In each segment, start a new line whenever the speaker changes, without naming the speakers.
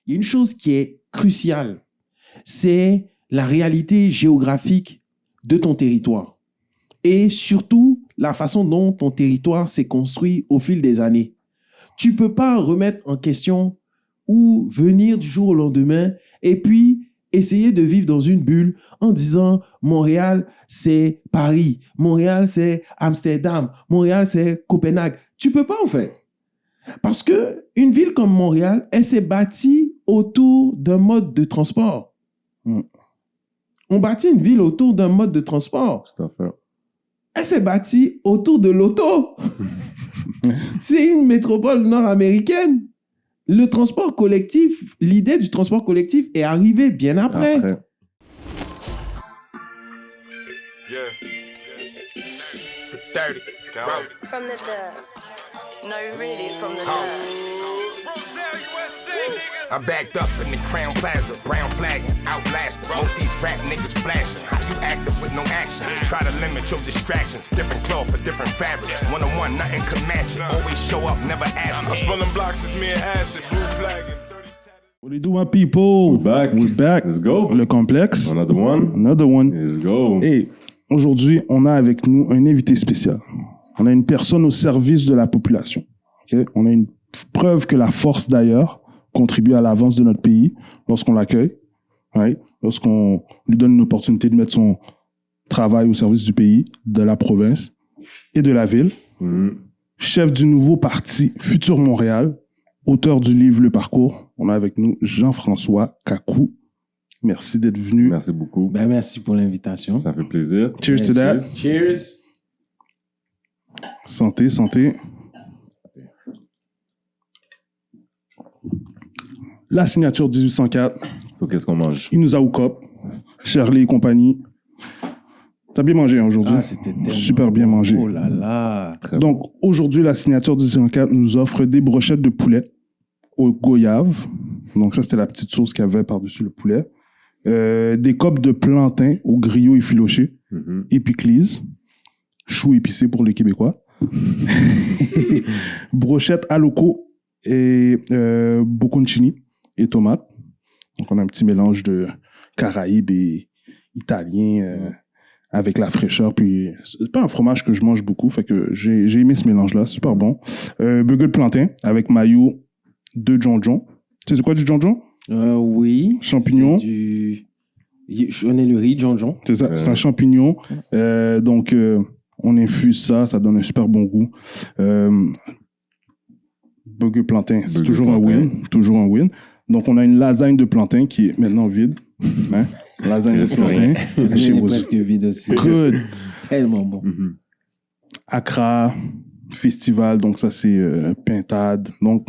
il y a une chose qui est cruciale. C'est la réalité géographique de ton territoire. Et surtout, la façon dont ton territoire s'est construit au fil des années. Tu ne peux pas remettre en question ou venir du jour au lendemain et puis essayer de vivre dans une bulle en disant Montréal, c'est Paris. Montréal, c'est Amsterdam. Montréal, c'est Copenhague. Tu ne peux pas, en fait. Parce qu'une ville comme Montréal, elle s'est bâtie autour d'un mode de transport. On bâtit une ville autour d'un mode de transport.
Tout à fait.
Elle s'est bâtie autour de l'auto. C'est une métropole nord-américaine. Le transport collectif, l'idée du transport collectif est arrivée bien après.
Yeah. For 30.
From the dub. No, really from the dub.
I'm backed up in the Crown Plaza, brown flagging, outlasting. Most these rap niggas flashing. How you active with no action? Try to limit your distractions. Different cloth for different fabrics. One-on-one, nothing can match it. Always show up, never absent.
I'm spilling blocks, it's me and acid, blue flagging.
What do you do, my people?
We're back. Let's go.
Le complexe.
Another one.
Another one.
Let's go.
Et aujourd'hui, on a avec nous un invité spécial. On a une personne au service de la population. Okay? On a une preuve que la force d'ailleurs contribue à l'avance de notre pays lorsqu'on l'accueille, right? Lorsqu'on lui donne une opportunité de mettre son travail au service du pays, de la province et de la ville. Chef du nouveau parti Futur Montréal, auteur du livre Le Parcours. On a avec nous Jean-François Kakou. Merci d'être venu.
Merci beaucoup.
Ben, merci pour l'invitation.
Ça fait plaisir.
Cheers to that.
Cheers.
Santé, santé. La signature 1804.
So, qu'est-ce qu'on mange?
Il nous a au cop. Shirley et compagnie. T'as bien mangé hein, aujourd'hui?
Ah, c'était tellement
super bien mangé.
Oh là là.
Donc, aujourd'hui, la signature 1804 nous offre des brochettes de poulet au goyave. Donc, ça, c'était la petite sauce qu'il y avait par-dessus le poulet. Des copes de plantain au griot effiloché. Épiclise. Chou épicé pour les Québécois. Brochettes à loco et bocconcini et tomates. Donc, on a un petit mélange de Caraïbes et italien avec la fraîcheur. Puis, c'est pas un fromage que je mange beaucoup, fait que j'ai aimé ce mélange-là. Super bon. Burger de plantain avec mayo de jonjon. Tu sais c'est quoi du jonjon?
Oui.
Champignons.
Je connais le riz, jonjon.
C'est ça, c'est un champignon. Donc, on infuse ça, ça donne un super bon goût. Burger plantain, c'est toujours un win. Toujours un win. Donc, on a une lasagne de plantain qui est maintenant vide. Hein? Lasagne de plantain.
Elle est presque vide aussi.
Good.
Tellement bon.
Accra, festival, donc ça c'est pintade. Donc,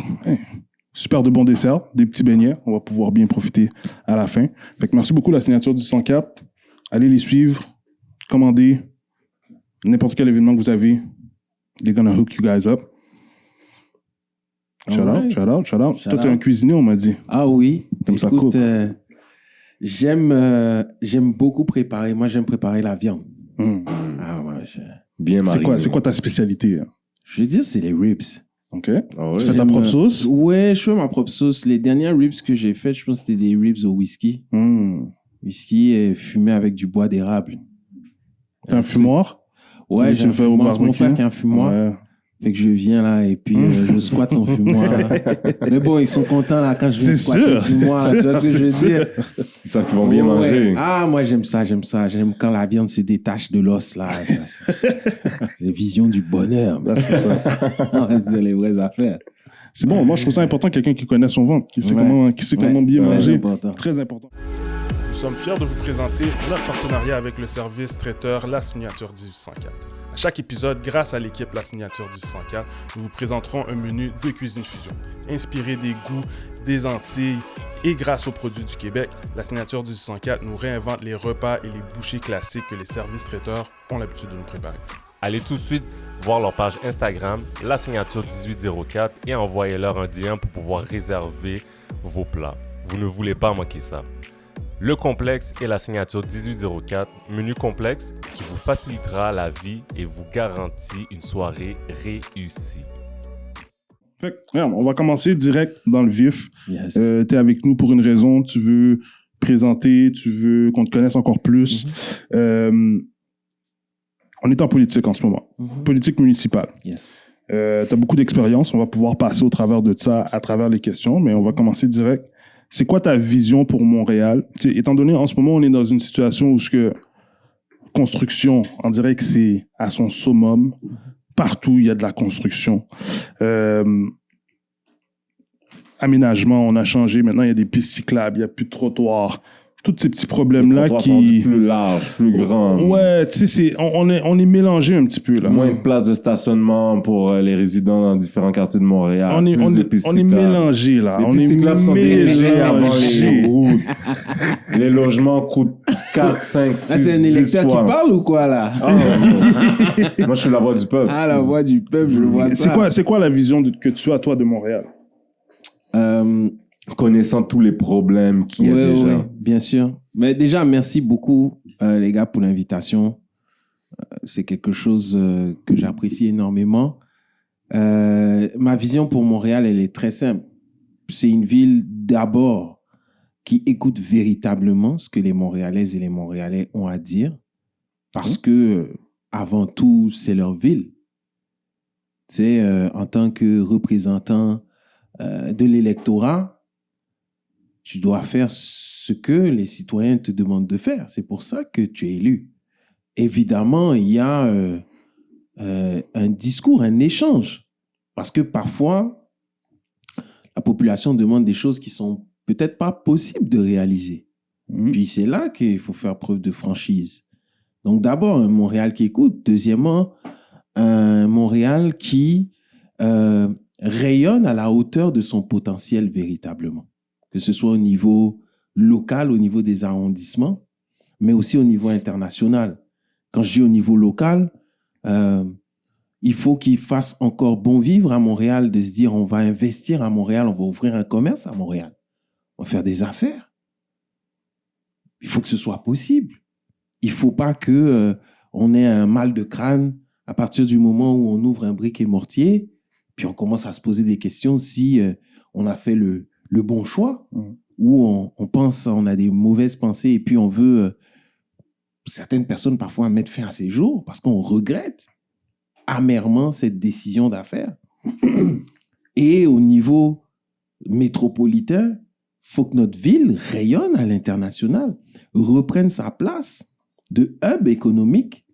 super de bons desserts, des petits beignets. On va pouvoir bien profiter à la fin. Fait que merci beaucoup la signature du 104. Allez les suivre, commandez n'importe quel événement que vous avez. They're gonna hook you guys up. Shout out, shout out, shout out. Toi, t'es un cuisinier, on m'a dit.
Ah oui.
Comme ça
Écoute,
coupe.
j'aime beaucoup préparer. Moi, j'aime préparer la viande. Ah ouais.
Bien mariné.
C'est quoi ta spécialité? Hein?
Je veux dire, c'est les ribs.
OK.
Ah ouais?
Tu fais ta propre sauce?
Ouais, je fais ma propre sauce. Les dernières ribs que j'ai faites, je pense que c'était des ribs au whisky. Whisky fumé avec du bois d'érable.
T'as un fumoir?
Ouais,
Oui,
j'ai
tu
un
le fais au
fumoir. C'est mon
barbecue?
frère qui a un fumoir.
Ouais.
Fait que je viens là et puis je squatte son fumoir. Là. Mais bon, ils sont contents là quand je viens
C'est
squatter le
sûr.
fumoir. Là, tu vois ce que je veux dire?
Ils savent qu'ils vont bien
Ouais.
manger.
Ah, moi j'aime ça. J'aime quand la viande se détache de l'os là. C'est la vision du bonheur. C'est les vraies affaires.
C'est bon, moi je trouve ça important, quelqu'un qui connaît son ventre, qui sait
Ouais.
comment bien
Très
manger.
important.
Très important. Nous sommes fiers de vous présenter notre partenariat avec le service traiteur La Signature 1804. À chaque épisode, grâce à l'équipe La Signature 1804, nous vous présenterons un menu de cuisine fusion, inspiré des goûts des Antilles et grâce aux produits du Québec, La Signature 1804 nous réinvente les repas et les bouchées classiques que les services traiteurs ont l'habitude de nous préparer.
Allez tout de suite voir leur page Instagram, La Signature 1804, et envoyez-leur un DM pour pouvoir réserver vos plats. Vous ne voulez pas manquer ça. Le complexe et La Signature 1804, menu complexe qui vous facilitera la vie et vous garantit une soirée réussie.
Fait que, regarde, on va commencer direct dans le vif.
Yes.
T'es avec nous pour une raison, tu veux présenter, tu veux qu'on te connaisse encore plus. On est en politique en ce moment, politique municipale.
Yes.
T'as beaucoup d'expérience, on va pouvoir passer au travers de ça, à travers les questions, mais on va commencer direct. C'est quoi ta vision pour Montréal? T'sais, étant donné, en ce moment, on est dans une situation où construction, on dirait que c'est à son summum. Partout, il y a de la construction. Aménagement, on a changé. Maintenant, il y a des pistes cyclables, il n'y a plus de trottoirs. Tous ces petits problèmes-là qui...
plus large, plus grand.
Ouais, tu sais, on est mélangé un petit peu, là.
Moins de places de stationnement pour les résidents dans différents quartiers de Montréal.
On est mélangé, là.
Les pistes cyclables sont dirigées avant les routes. Les logements coûtent 4, 5, 6, 10
c'est un électeur qui parle ou quoi, là?
Moi, je suis la voix du peuple.
Ah, la voix du peuple, je vois ça.
C'est quoi la vision que tu as, toi, de Montréal?
Connaissant tous les problèmes qu'il y a déjà.
Oui, bien sûr. Mais déjà, merci beaucoup, les gars, pour l'invitation. C'est quelque chose que j'apprécie énormément. Ma vision pour Montréal, elle est très simple. C'est une ville, d'abord, qui écoute véritablement ce que les Montréalaises et les Montréalais ont à dire. Parce que, avant tout, c'est leur ville. Tu sais, en tant que représentant de l'électorat, tu dois faire ce que les citoyens te demandent de faire. C'est pour ça que tu es élu. Évidemment, il y a un discours, un échange. Parce que parfois, la population demande des choses qui sont peut-être pas possibles de réaliser. Puis c'est là qu'il faut faire preuve de franchise. Donc d'abord, un Montréal qui écoute. Deuxièmement, un Montréal qui rayonne à la hauteur de son potentiel véritablement. Que ce soit au niveau local, au niveau des arrondissements, mais aussi au niveau international. Quand je dis au niveau local, il faut qu'il fasse encore bon vivre à Montréal, de se dire on va investir à Montréal, on va ouvrir un commerce à Montréal, on va faire des affaires. Il faut que ce soit possible. Il ne faut pas qu'on ait un mal de crâne à partir du moment où on ouvre un brick et mortier, puis on commence à se poser des questions si on a fait le bon choix, où on pense, on a des mauvaises pensées et puis on veut, certaines personnes parfois mettre fin à ses jours parce qu'on regrette amèrement cette décision d'affaires. Et au niveau métropolitain, faut que notre ville rayonne à l'international, reprenne sa place de hub économique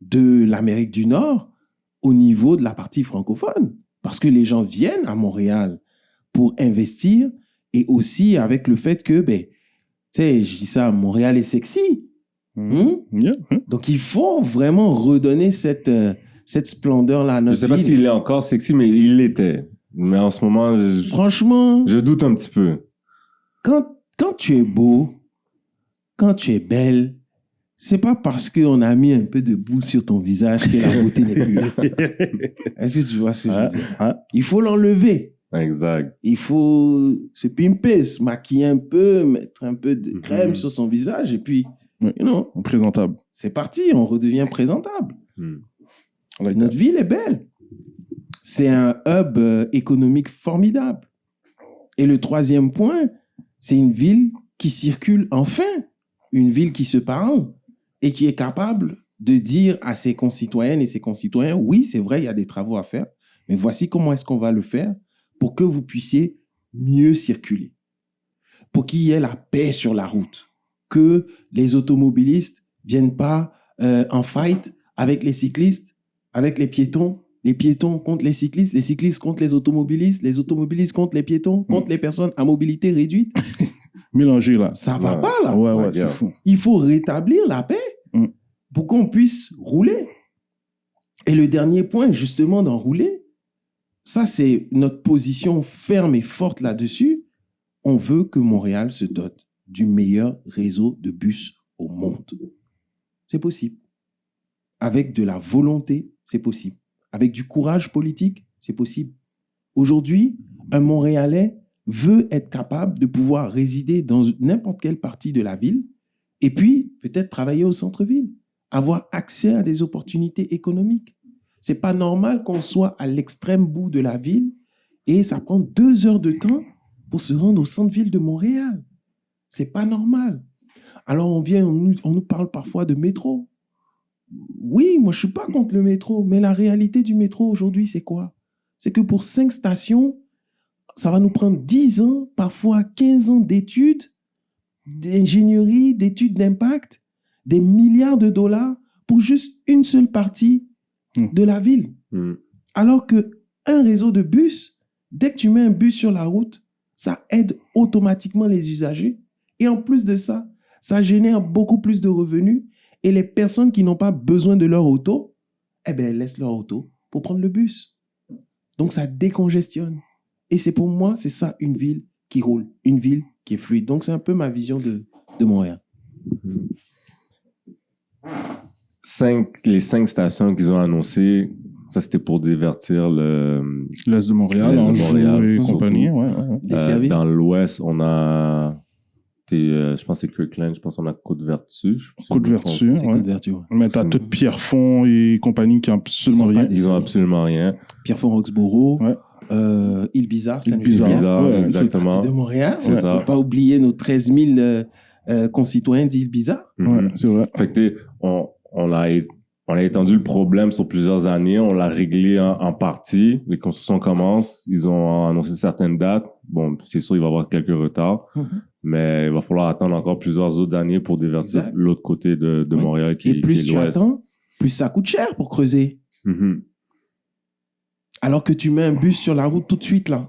de l'Amérique du Nord au niveau de la partie francophone. Parce que les gens viennent à Montréal pour investir et aussi avec le fait que, tu sais, je dis ça, Montréal est sexy. Donc, il faut vraiment redonner cette splendeur-là à notre ville.
Je ne sais pas s'il est encore sexy, mais il l'était. Mais en ce moment,
franchement,
je doute un petit peu.
Quand tu es beau, quand tu es belle, c'est pas parce qu'on a mis un peu de boue sur ton visage que la beauté n'est plus là. Est-ce que tu vois ce que je veux dire? Il faut l'enlever.
Exact.
Il faut se pimper, se maquiller un peu, mettre un peu de crème sur son visage et puis,
présentable.
C'est parti, on redevient présentable. Notre ville est belle. C'est un hub économique formidable. Et le troisième point, c'est une ville qui circule enfin, une ville qui se parle et qui est capable de dire à ses concitoyennes et ses concitoyens, oui, c'est vrai, il y a des travaux à faire, mais voici comment est-ce qu'on va le faire pour que vous puissiez mieux circuler, pour qu'il y ait la paix sur la route, que les automobilistes viennent pas en fight avec les cyclistes, avec les piétons contre les cyclistes contre les automobilistes contre les piétons, contre les personnes à mobilité réduite.
Mélangé, là.
Ça va pas, là.
Ouais, c'est fou.
Il faut rétablir la paix pour qu'on puisse rouler. Et le dernier point, justement, d'en rouler, ça, c'est notre position ferme et forte là-dessus. On veut que Montréal se dote du meilleur réseau de bus au monde. C'est possible. Avec de la volonté, c'est possible. Avec du courage politique, c'est possible. Aujourd'hui, un Montréalais veut être capable de pouvoir résider dans n'importe quelle partie de la ville et puis peut-être travailler au centre-ville, avoir accès à des opportunités économiques. C'est pas normal qu'on soit à l'extrême bout de la ville Et ça prend 2 heures de temps pour se rendre au centre-ville de Montréal. C'est pas normal. Alors, on nous parle parfois de métro. Oui, moi, je suis pas contre le métro, mais la réalité du métro aujourd'hui, c'est quoi? C'est que pour 5 stations, ça va nous prendre 10 ans, parfois 15 ans d'études, d'ingénierie, d'études d'impact, des milliards de dollars pour juste une seule partie de la ville. Alors que un réseau de bus, dès que tu mets un bus sur la route, ça aide automatiquement les usagers. Et en plus de ça, ça génère beaucoup plus de revenus. Et les personnes qui n'ont pas besoin de leur auto, eh bien, elles laissent leur auto pour prendre le bus. Donc, ça décongestionne. Et c'est pour moi, c'est ça une ville qui roule, une ville qui est fluide. Donc, c'est un peu ma vision de Montréal.
Les 5 stations qu'ils ont annoncées, ça c'était pour divertir
l'Est de Montréal, Anjou et compagnie. Ouais.
Dans l'Ouest, on a... je pense que c'est Kirkland, je pense qu'on a Côte-Vertu.
Côte-Vertu,
c'est Côte-Vertu, ouais.
Mais t'as toute Pierrefonds et compagnie qui ont absolument rien.
Ils ont absolument rien.
Pierrefonds, Roxborough, Île Bizarre,
Saint-Bizarre, exactement.
De Montréal.
C'est ça.
On ne peut pas oublier nos 13 000 concitoyens d'Île Bizarre.
Ouais, c'est vrai.
Fait que on a étendu le problème sur plusieurs années, on l'a réglé en partie. Les constructions commencent, ils ont annoncé certaines dates. Bon, c'est sûr, il va y avoir quelques retards. Mais il va falloir attendre encore plusieurs autres années pour divertir l'autre côté de Montréal qui est l'Ouest. Et plus tu attends, plus ça coûte cher pour creuser. Alors que tu mets un bus sur la route tout de suite, là.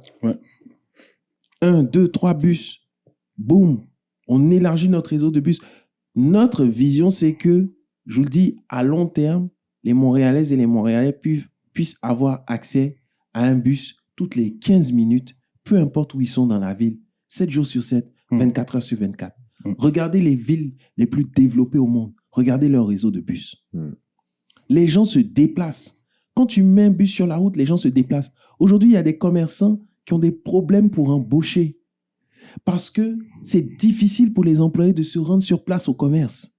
1, 2, 3 bus. Boum. On élargit notre réseau de bus. Notre vision, c'est que, je vous le dis, à long terme, les Montréalaises et les Montréalais puissent avoir accès à un bus toutes les 15 minutes, peu importe où ils sont dans la ville, 7 jours sur 7. 24 heures sur 24. Regardez les villes les plus développées au monde. Regardez leur réseau de bus. Les gens se déplacent. Quand tu mets un bus sur la route, les gens se déplacent. Aujourd'hui, il y a des commerçants qui ont des problèmes pour embaucher parce que c'est difficile pour les employés de se rendre sur place au commerce.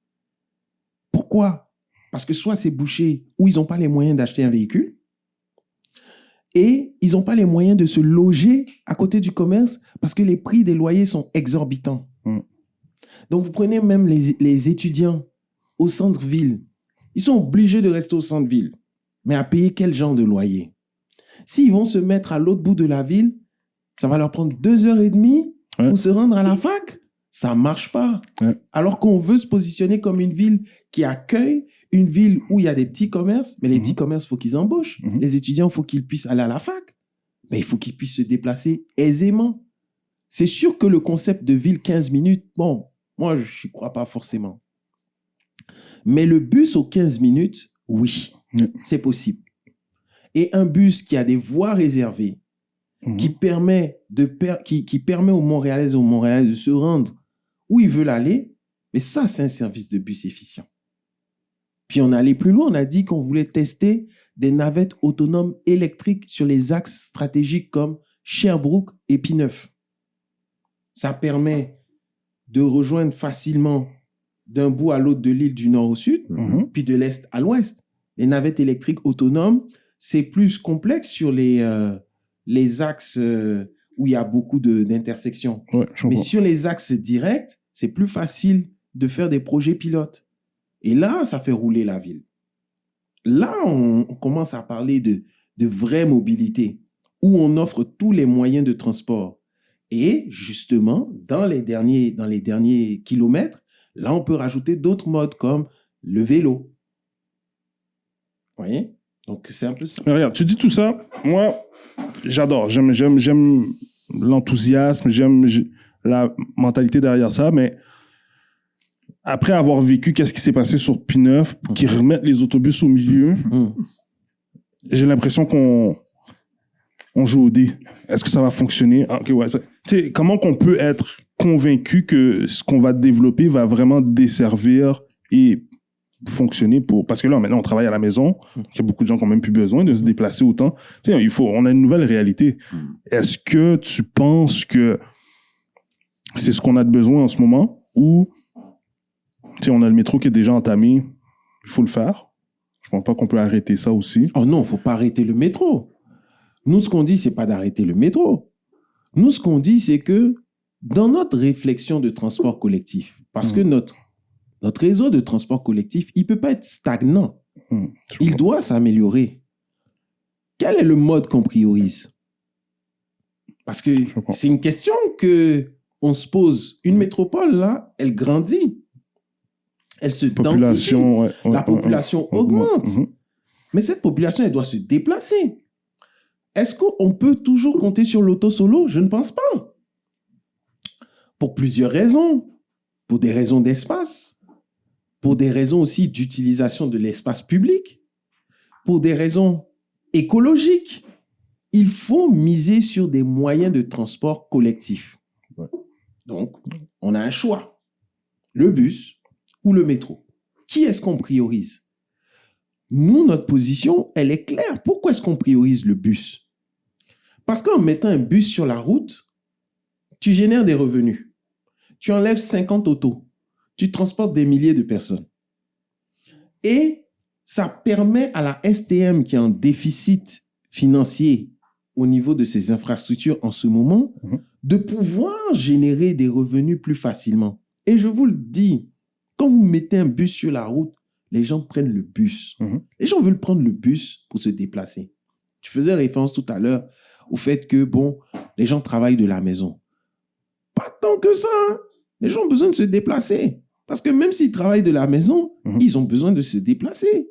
Pourquoi? Parce que soit c'est bouché ou ils n'ont pas les moyens d'acheter un véhicule et ils n'ont pas les moyens de se loger à côté du commerce parce que les prix des loyers sont exorbitants. Donc, vous prenez même les étudiants au centre-ville. Ils sont obligés de rester au centre-ville. Mais à payer quel genre de loyer? S'ils vont se mettre à l'autre bout de la ville, ça va leur prendre 2h30 pour se rendre à la fac. Ça ne marche pas. Alors qu'on veut se positionner comme une ville qui accueille, une ville où il y a des petits commerces, mais les petits commerces, il faut qu'ils embauchent. Les étudiants, il faut qu'ils puissent aller à la fac. Mais il faut qu'ils puissent se déplacer aisément. C'est sûr que le concept de ville 15 minutes, bon, moi, je n'y crois pas forcément. Mais le bus aux 15 minutes, oui, c'est possible. Et un bus qui a des voies réservées, qui permet aux Montréalaises et aux Montréalais de se rendre où ils veulent aller, mais ça, c'est un service de bus efficient. Puis on est allé plus loin, on a dit qu'on voulait tester des navettes autonomes électriques sur les axes stratégiques comme Sherbrooke et P9. Ça permet de rejoindre facilement d'un bout à l'autre de l'île du nord au sud, puis de l'est à l'ouest. Les navettes électriques autonomes, c'est plus complexe sur les axes où il y a beaucoup d'intersections. Mais sur les axes directs, c'est plus facile de faire des projets pilotes. Et là, ça fait rouler la ville. Là, on commence à parler de vraie mobilité, où on offre tous les moyens de transport. Et justement, dans les derniers kilomètres, là, on peut rajouter d'autres modes comme le vélo. Vous voyez? Donc, c'est un peu ça.
Mais regarde, tu dis tout ça, moi, j'adore. J'aime l'enthousiasme, j'aime la mentalité derrière ça, mais après avoir vécu qu'est-ce qui s'est passé sur P9, qui remettent les autobus au milieu, j'ai l'impression qu'on joue au dé. Est-ce que ça va fonctionner? Comment qu'on peut être convaincu que ce qu'on va développer va vraiment desservir et fonctionner pour... Parce que là, maintenant, on travaille à la maison. Il y a beaucoup de gens qui n'ont même plus besoin de se déplacer autant. On a une nouvelle réalité. Est-ce que tu penses que c'est ce qu'on a de besoin en ce moment ou on a le métro qui est déjà entamé, il faut le faire? Je ne pense pas qu'on peut arrêter ça aussi.
Oh non, il ne faut pas arrêter le métro. Nous, ce qu'on dit, c'est pas d'arrêter le métro. Nous, ce qu'on dit, c'est que dans notre réflexion de transport collectif, parce que notre réseau de transport collectif, il peut pas être stagnant. Il doit s'améliorer. Quel est le mode qu'on priorise? Parce que c'est une question que on se pose. Une métropole, là, elle grandit. Elle se densifie. La population augmente. Mais cette population, elle doit se déplacer. Est-ce qu'on peut toujours compter sur l'auto solo? Je ne pense pas. Pour plusieurs raisons. Pour des raisons d'espace. Pour des raisons aussi d'utilisation de l'espace public. Pour des raisons écologiques. Il faut miser sur des moyens de transport collectif. Donc, on a un choix. Le bus ou le métro. Qui est-ce qu'on priorise? Nous, notre position, elle est claire. Pourquoi est-ce qu'on priorise le bus? Parce qu'en mettant un bus sur la route, tu génères des revenus. Tu enlèves 50 autos. Tu transportes des milliers de personnes. Et ça permet à la STM qui est en déficit financier au niveau de ses infrastructures en ce moment, de pouvoir générer des revenus plus facilement. Et je vous le dis, quand vous mettez un bus sur la route, les gens prennent le bus. Les gens veulent prendre le bus pour se déplacer. Tu faisais référence tout à l'heure au fait que, bon, les gens travaillent de la maison. Pas tant que ça. Hein. Les gens ont besoin de se déplacer. Parce que même s'ils travaillent de la maison, ils ont besoin de se déplacer.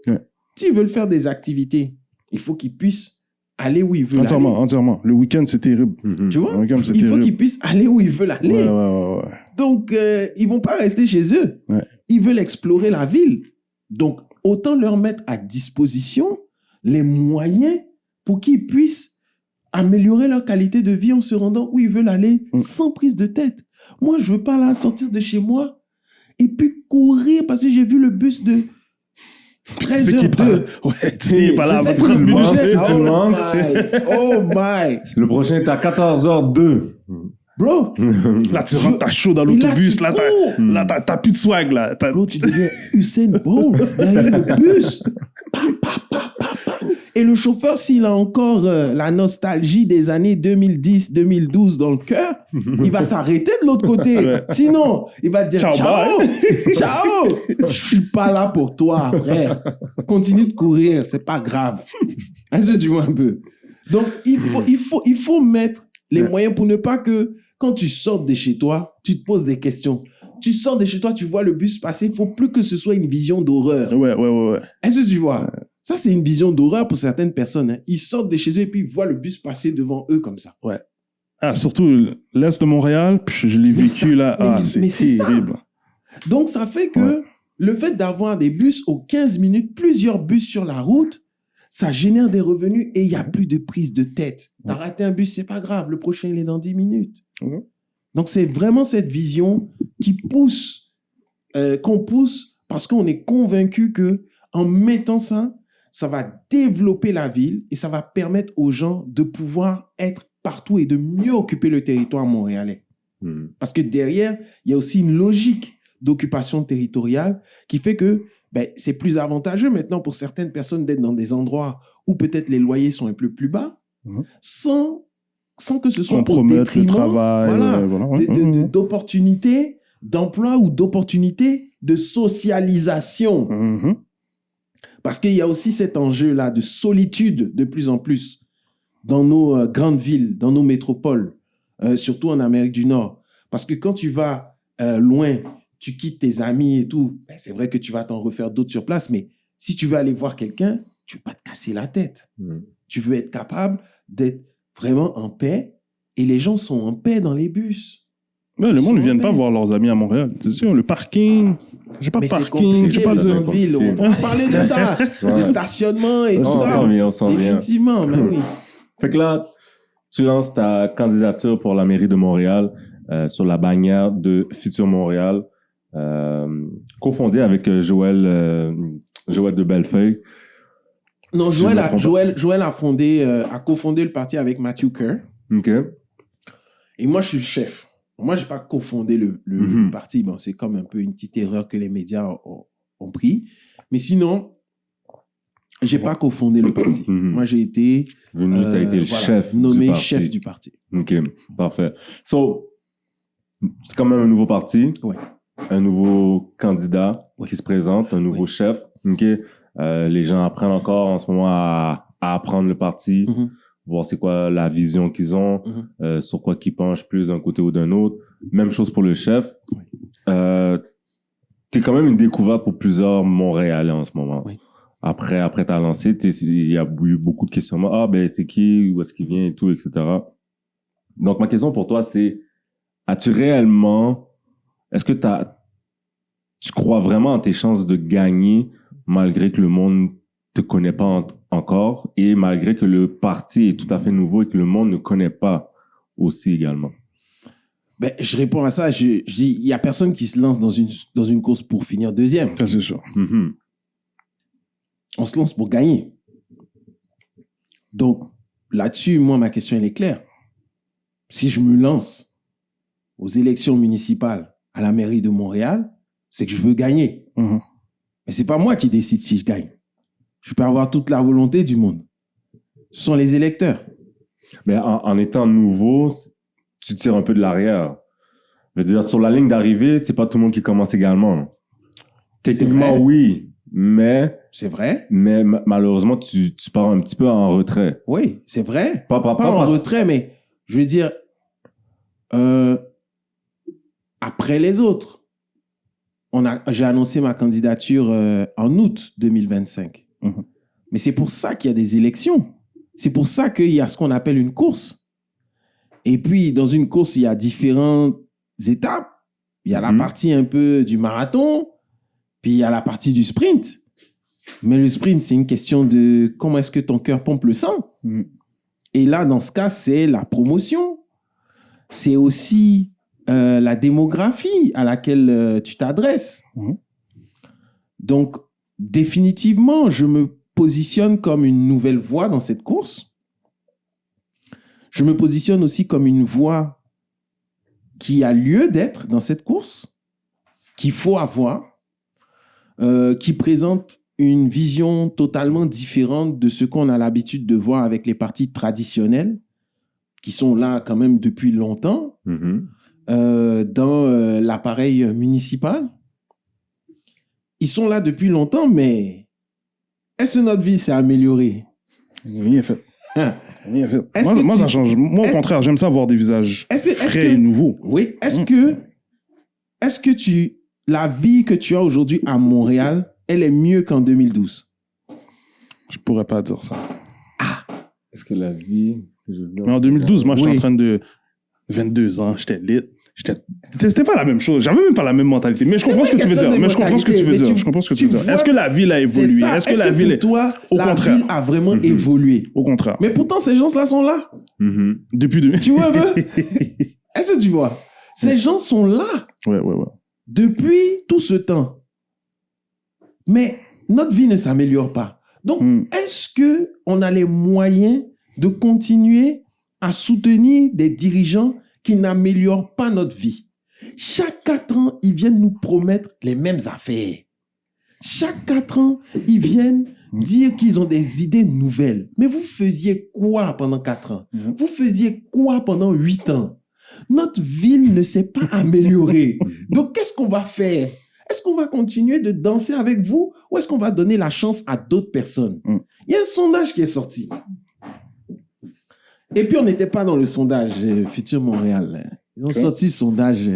S'ils veulent faire des activités, il faut qu'ils puissent aller où ils veulent aller.
Entièrement. Le week-end, c'est terrible.
Tu vois? Il faut qu'ils puissent aller où ils veulent aller. Donc, ils vont pas rester chez eux. Ils veulent explorer la ville. Donc, autant leur mettre à disposition les moyens pour qu'ils puissent améliorer leur qualité de vie en se rendant où ils veulent aller sans prise de tête. Moi, je veux pas là sortir de chez moi et puis courir parce que j'ai vu le bus de 13h02.
Ouais, tu es pas là à votre
Oh my!
Le prochain est à 14h02.
Bro!
Là, tu rentres, t'as chaud dans l'autobus. Là, t'as plus de swag, là.
Bro, tu deviens Usain Bolt derrière le bus. Et le chauffeur, s'il a encore la nostalgie des années 2010-2012 dans le cœur, il va s'arrêter de l'autre côté. Sinon, il va te dire « Ciao! Ciao! Je suis pas là pour toi, frère. Continue de courir, c'est pas grave. » Est-ce que tu vois un peu? Donc, il faut mettre les moyens pour ne pas que, quand tu sors de chez toi, tu te poses des questions. Tu sors de chez toi, tu vois le bus passer, il ne faut plus que ce soit une vision d'horreur.
Ouais.
Est-ce que tu vois? Ça, c'est une vision d'horreur pour certaines personnes. Hein. Ils sortent de chez eux et puis ils voient le bus passer devant eux comme ça.
Ouais. Ah, surtout l'Est de Montréal, je l'ai vécu là. C'est terrible.
Ça. Donc, ça fait que le fait d'avoir des bus aux 15 minutes, plusieurs bus sur la route, ça génère des revenus et il n'y a plus de prise de tête. T'as raté un bus, c'est pas grave. Le prochain, il est dans 10 minutes. Donc, c'est vraiment cette vision qui pousse, qu'on pousse parce qu'on est convaincu que en mettant ça, ça va développer la ville et ça va permettre aux gens de pouvoir être partout et de mieux occuper le territoire montréalais. Parce que derrière, il y a aussi une logique d'occupation territoriale qui fait que c'est plus avantageux maintenant pour certaines personnes d'être dans des endroits où peut-être les loyers sont un peu plus bas, sans que ce soit au détriment
le travail,
d'opportunités d'emploi ou d'opportunités de socialisation. Parce qu'il y a aussi cet enjeu-là de solitude de plus en plus dans nos grandes villes, dans nos métropoles, surtout en Amérique du Nord. Parce que quand tu vas loin, tu quittes tes amis et tout, c'est vrai que tu vas t'en refaire d'autres sur place, mais si tu veux aller voir quelqu'un, tu ne veux pas te casser la tête. Tu veux être capable d'être vraiment en paix et les gens sont en paix dans les bus.
Ouais, le monde ne vient pas voir leurs amis à Montréal. C'est sûr, le parking, j'ai pas de parking, j'ai pas de
ville. On peut parler de ça, du stationnement et tout ça.
On s'en vient.
Effectivement, mais oui.
Fait que là, tu lances ta candidature pour la mairie de Montréal sur la bannière de Futur Montréal, cofondée avec Joël de Bellefeuille.
Non, Joël a cofondé le parti avec Matthew Kerr.
OK.
Et moi, je suis le chef. Moi, je n'ai pas cofondé le parti. Bon, c'est comme un peu une petite erreur que les médias ont pris. Mais sinon,
J'ai pas cofondé le parti. Moi, j'ai été
Venu, t'as été le chef
nommé
du parti.
chef du parti.
OK, parfait. So, c'est quand même un nouveau parti.
Ouais.
Un nouveau candidat qui se présente, un nouveau chef. OK. Les gens apprennent encore en ce moment à apprendre le parti, voir c'est quoi la vision qu'ils ont, sur quoi qu'ils penchent plus d'un côté ou d'un autre. Même chose pour le chef. T'es quand même une découverte pour plusieurs Montréalais en ce moment.
Oui.
Après ta lancée, il y a eu beaucoup de questionnements. Ah, ben, c'est qui, où est-ce qu'il vient et tout, etc. Donc, ma question pour toi, c'est, est-ce que tu crois vraiment en tes chances de gagner malgré que le monde te connaît pas encore et malgré que le parti est tout à fait nouveau et que le monde ne connaît pas aussi également?
Ben, je réponds à ça. Je dis, il y a personne qui se lance dans une course pour finir deuxième.
Ça, c'est sûr.
On se lance pour gagner. Donc, là-dessus, moi, ma question, elle est claire. Si je me lance aux élections municipales à la mairie de Montréal, c'est que je veux gagner. Mais c'est pas moi qui décide si je gagne. Je peux avoir toute la volonté du monde. Ce sont les électeurs.
Mais en étant nouveau, tu tires un peu de l'arrière. Je veux dire, sur la ligne d'arrivée, c'est pas tout le monde qui commence également. Techniquement, oui. Mais
c'est vrai.
Mais malheureusement, tu pars un petit peu en retrait.
Oui, c'est vrai.
Pas
en retrait, mais je veux dire, après les autres. J'ai annoncé ma candidature en août 2025. Mais c'est pour ça qu'il y a des élections. C'est pour ça qu'il y a ce qu'on appelle une course. Et puis, dans une course, il y a différentes étapes. Il y a la partie un peu du marathon. Puis il y a la partie du sprint. Mais le sprint, c'est une question de comment est-ce que ton cœur pompe le sang. Et là, dans ce cas, c'est la promotion. C'est aussi la démographie à laquelle tu t'adresses. Donc, définitivement, je me positionne comme une nouvelle voie dans cette course. Je me positionne aussi comme une voie qui a lieu d'être dans cette course, qu'il faut avoir. Qui présente une vision totalement différente de ce qu'on a l'habitude de voir avec les partis traditionnels, qui sont là quand même depuis longtemps, dans l'appareil municipal. Ils sont là depuis longtemps, mais est-ce que notre vie s'est améliorée?
Rien fait. Rien fait. Moi, ça change. Moi, au contraire, j'aime ça voir des visages frais et nouveaux.
Oui. Est-ce que la vie que tu as aujourd'hui à Montréal, elle est mieux qu'en 2012?
Je pourrais pas dire ça.
Est-ce que la vie...
Mais en 2012, moi, j'étais en train de 22 ans, j'étais lit. C'était pas la même chose. J'avais même pas la même mentalité. Mais je comprends ce que tu veux dire. Je comprends ce que tu veux dire. Est-ce que la ville a évolué?
Est-ce que la ville, toi, la ville a vraiment évolué?
Au contraire.
Mais pourtant, ces gens-là sont là.
Depuis 2000.
Tu vois un peu? Est-ce que tu vois? Ces gens sont là.
Ouais.
Depuis tout ce temps. Mais notre vie ne s'améliore pas. Donc, est-ce qu'on a les moyens de continuer à soutenir des dirigeants qui n'améliorent pas notre vie? Chaque 4 ans, ils viennent nous promettre les mêmes affaires. Chaque 4 ans, ils viennent dire qu'ils ont des idées nouvelles. Mais vous faisiez quoi pendant 4 ans? Vous faisiez quoi pendant 8 ans? Notre ville ne s'est pas améliorée. Donc, qu'est-ce qu'on va faire? Est-ce qu'on va continuer de danser avec vous ou est-ce qu'on va donner la chance à d'autres personnes? Il y a un sondage qui est sorti. Et puis, on n'était pas dans le sondage Futur Montréal. Ils ont sorti le sondage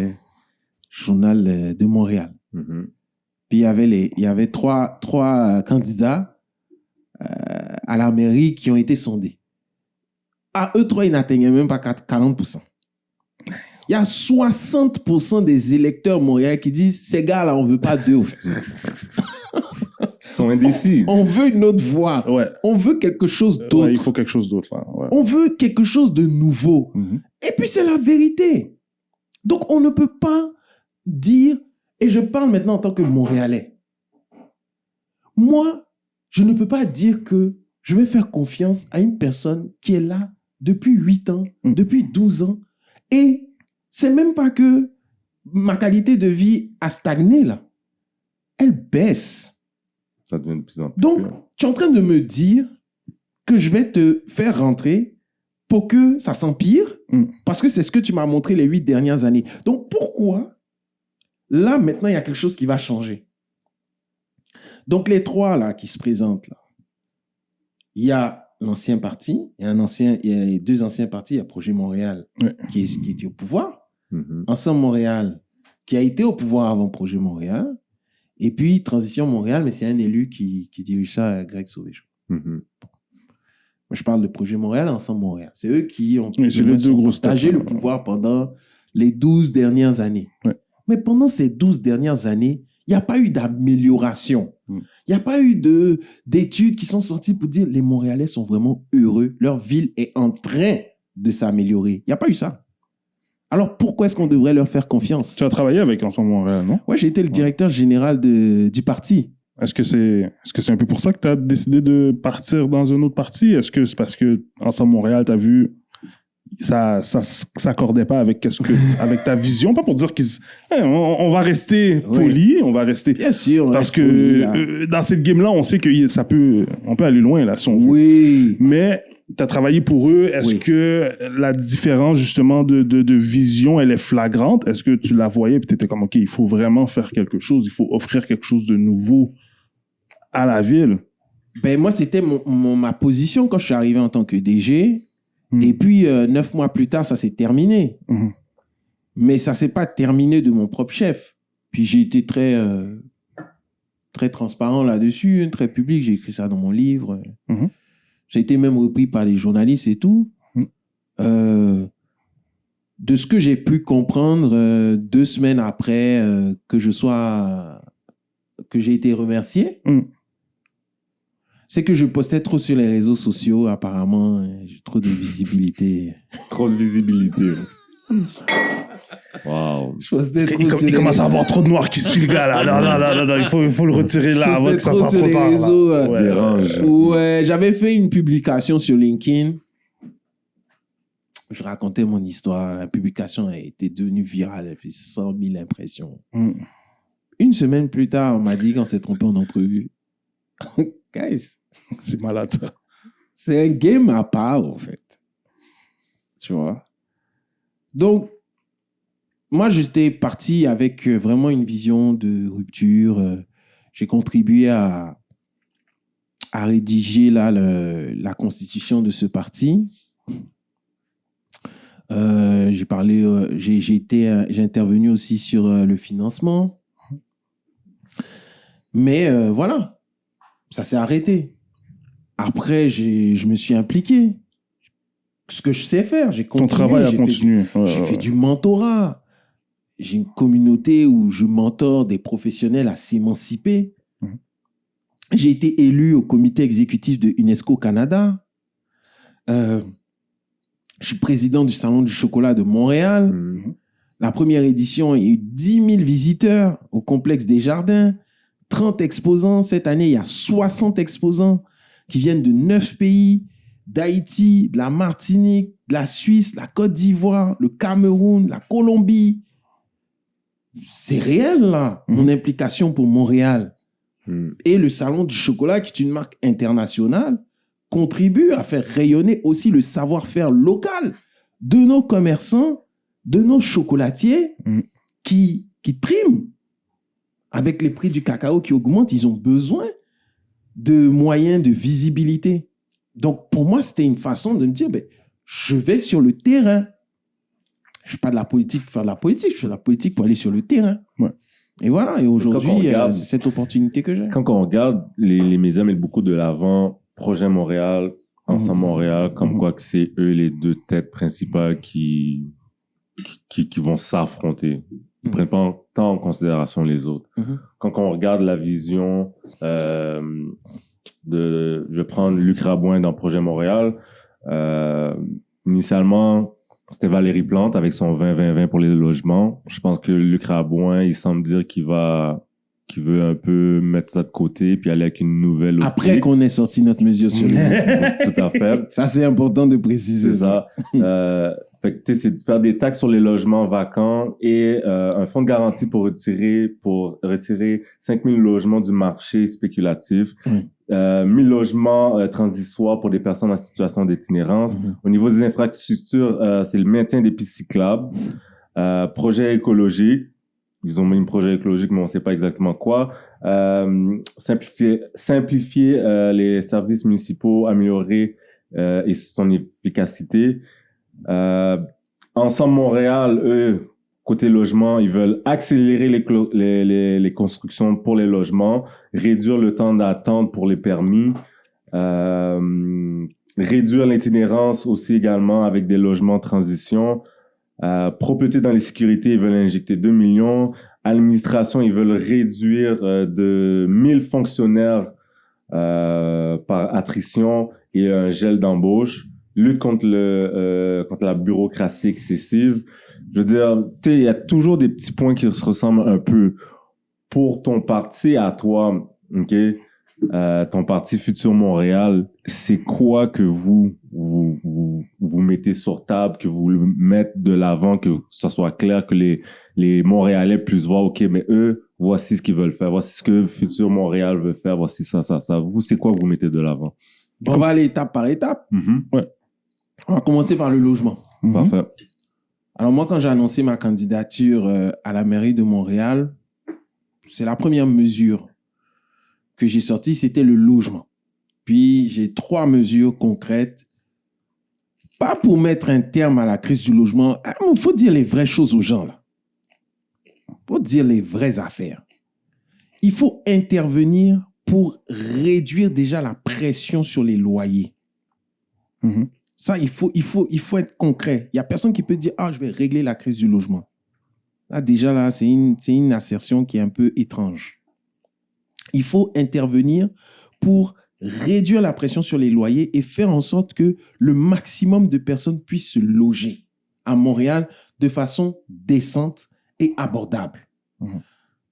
Journal de Montréal. Puis, il y avait trois candidats à la mairie qui ont été sondés. À eux trois, ils n'atteignaient même pas 40%. Il y a 60% des électeurs montréalais qui disent « Ces gars-là, on ne veut pas d'eux. »
Ils sont indécis.
On veut une autre voie.
Ouais.
On veut quelque chose d'autre.
Ouais, il faut quelque chose d'autre. Ouais.
On veut quelque chose de nouveau. Et puis, c'est la vérité. Donc, on ne peut pas dire... Et je parle maintenant en tant que Montréalais. Moi, je ne peux pas dire que je vais faire confiance à une personne qui est là depuis 8 ans, depuis 12 ans. Et c'est même pas que ma qualité de vie a stagné, là. Elle baisse.
Ça devient de plus en plus
Donc,
pur.
tu es en train de me dire que je vais te faire rentrer pour que ça s'empire, parce que c'est ce que tu m'as montré les 8 dernières années. Donc, pourquoi, là, maintenant, il y a quelque chose qui va changer? Donc, les 3, là, qui se présentent, là, il y a l'ancien parti, il y a les 2 anciens partis, il y a Projet Montréal, qui était au pouvoir, Ensemble Montréal, qui a été au pouvoir avant Projet Montréal, et puis Transition Montréal, mais c'est un élu qui dirige ça, Greg Sauvageau. Moi, je parle de Projet Montréal, Ensemble Montréal. C'est eux qui ont partagé le pouvoir pendant les 12 dernières années.
Ouais.
Mais pendant ces 12 dernières années, il n'y a pas eu d'amélioration. Il n'y a pas eu d'études qui sont sorties pour dire les Montréalais sont vraiment heureux, leur ville est en train de s'améliorer. Il n'y a pas eu ça. Alors, pourquoi est-ce qu'on devrait leur faire confiance?
Tu as travaillé avec Ensemble Montréal, non?
Ouais, j'ai été le directeur général du parti.
Est-ce que c'est un peu pour ça que tu as décidé de partir dans un autre parti? Est-ce que c'est parce que Ensemble Montréal, tu as vu, ça s'accordait pas avec avec ta vision? Pas pour dire on va rester poli, on va rester...
Bien sûr.
Parce que dans cette game-là, on sait que on peut aller loin, là, si on veut.
Oui.
Mais tu as travaillé pour eux. Est-ce que la différence, justement, de vision, elle est flagrante? Est-ce que tu la voyais et tu étais comme, OK, il faut vraiment faire quelque chose, il faut offrir quelque chose de nouveau à la ville?
Ben, moi, c'était ma position quand je suis arrivé en tant que DG. Et puis, 9 mois plus tard, ça s'est terminé. Mais ça ne s'est pas terminé de mon propre chef. Puis, j'ai été très transparent là-dessus, très public. J'ai écrit ça dans mon livre. J'ai été même repris par les journalistes et tout. De ce que j'ai pu comprendre 2 semaines après que j'ai été remercié, c'est que je postais trop sur les réseaux sociaux, apparemment. J'ai trop de visibilité.
Trop de visibilité. Wow.
Je postais trop
Il commence à avoir trop de noirs qui suivent le gars, là. Non, il faut le retirer là avant que ça soit trop tard.
Ça dérange.
Ouais, j'avais fait une publication sur LinkedIn. Je racontais mon histoire. La publication a été devenue virale. Elle a fait 100 000 impressions. 1 semaine plus tard, on m'a dit qu'on s'est trompé en entrevue. Guys,
c'est malade, ça.
C'est un game à part, en fait. Tu vois? Donc, moi, j'étais parti avec vraiment une vision de rupture. J'ai contribué à rédiger là, la constitution de ce parti. J'ai intervenu aussi sur le financement. Mais voilà. Ça s'est arrêté. Après, je me suis impliqué. Ce que je sais faire, j'ai continué.
Ton travail a continué.
J'ai fait du mentorat. J'ai une communauté où je mentore des professionnels à s'émanciper. J'ai été élu au comité exécutif de UNESCO Canada. Je suis président du Salon du chocolat de Montréal. La première édition, il y a eu 10 000 visiteurs au complexe des Jardins. 30 exposants. Cette année, il y a 60 exposants qui viennent de 9 pays, d'Haïti, de la Martinique, de la Suisse, la Côte d'Ivoire, le Cameroun, la Colombie. C'est réel, là, mon implication pour Montréal. Et le Salon du chocolat, qui est une marque internationale, contribue à faire rayonner aussi le savoir-faire local de nos commerçants, de nos chocolatiers qui triment. Avec les prix du cacao qui augmentent, ils ont besoin de moyens de visibilité. Donc, pour moi, c'était une façon de me dire, je vais sur le terrain. Je ne fais pas de la politique pour faire de la politique, je fais de la politique pour aller sur le terrain. Et voilà, et aujourd'hui, c'est cette opportunité que j'ai.
Quand on regarde, les médias mettent beaucoup de l'avant, Projet Montréal, Ensemble Montréal, comme quoi que c'est eux les 2 têtes principales qui vont s'affronter. Ils ne prennent pas tant en considération les autres. Quand on regarde la vision je vais prendre Luc Rabouin dans Projet Montréal, initialement, c'était Valérie Plante avec son 20-20-20 pour les logements. Je pense que Luc Rabouin, il semble dire qu'il veut un peu mettre ça de côté puis aller avec une nouvelle optique.
Après qu'on ait sorti notre mesure sur les
Tout à fait.
Ça, c'est important de préciser.
C'est ça. Fait que, tu sais, c'est de faire des taxes sur les logements vacants et un fonds de garantie pour retirer 5000 logements du marché spéculatif. 1000 logements transisoires pour des personnes en situation d'itinérance. Au niveau des infrastructures, c'est le maintien des pistes cyclables. Projet écologique. Ils ont mis un projet écologique, mais on ne sait pas exactement quoi. Simplifier les services municipaux, améliorer et son efficacité. Ensemble Montréal, eux, côté logement, ils veulent accélérer les constructions pour les logements, réduire le temps d'attente pour les permis, réduire l'itinérance aussi également avec des logements transition. Propreté dans les sécurités, ils veulent injecter 2 millions. Administration, ils veulent réduire de 1000 fonctionnaires par attrition et un gel d'embauche. Lutte contre la bureaucratie excessive. Je veux dire, tu sais, il y a toujours des petits points qui se ressemblent un peu. Pour ton parti à toi, OK, ton parti Futur Montréal, c'est quoi que vous mettez sur table, que vous mettez de l'avant, que ça soit clair, que les Montréalais puissent voir, OK, mais eux, voici ce qu'ils veulent faire, voici ce que Futur Montréal veut faire, voici ça. Vous, c'est quoi que vous mettez de l'avant?
On va aller étape par étape.
Ouais.
On va commencer par le logement.
Parfait.
Alors moi, quand j'ai annoncé ma candidature à la mairie de Montréal, c'est la première mesure que j'ai sortie, c'était le logement. Puis j'ai 3 mesures concrètes, pas pour mettre un terme à la crise du logement. Il faut dire les vraies choses aux gens, là. Il faut dire les vraies affaires. Il faut intervenir pour réduire déjà la pression sur les loyers. Ça, il faut être concret. Il n'y a personne qui peut dire « Ah, je vais régler la crise du logement ». Là, déjà, là, c'est une assertion qui est un peu étrange. Il faut intervenir pour réduire la pression sur les loyers et faire en sorte que le maximum de personnes puissent se loger à Montréal de façon décente et abordable.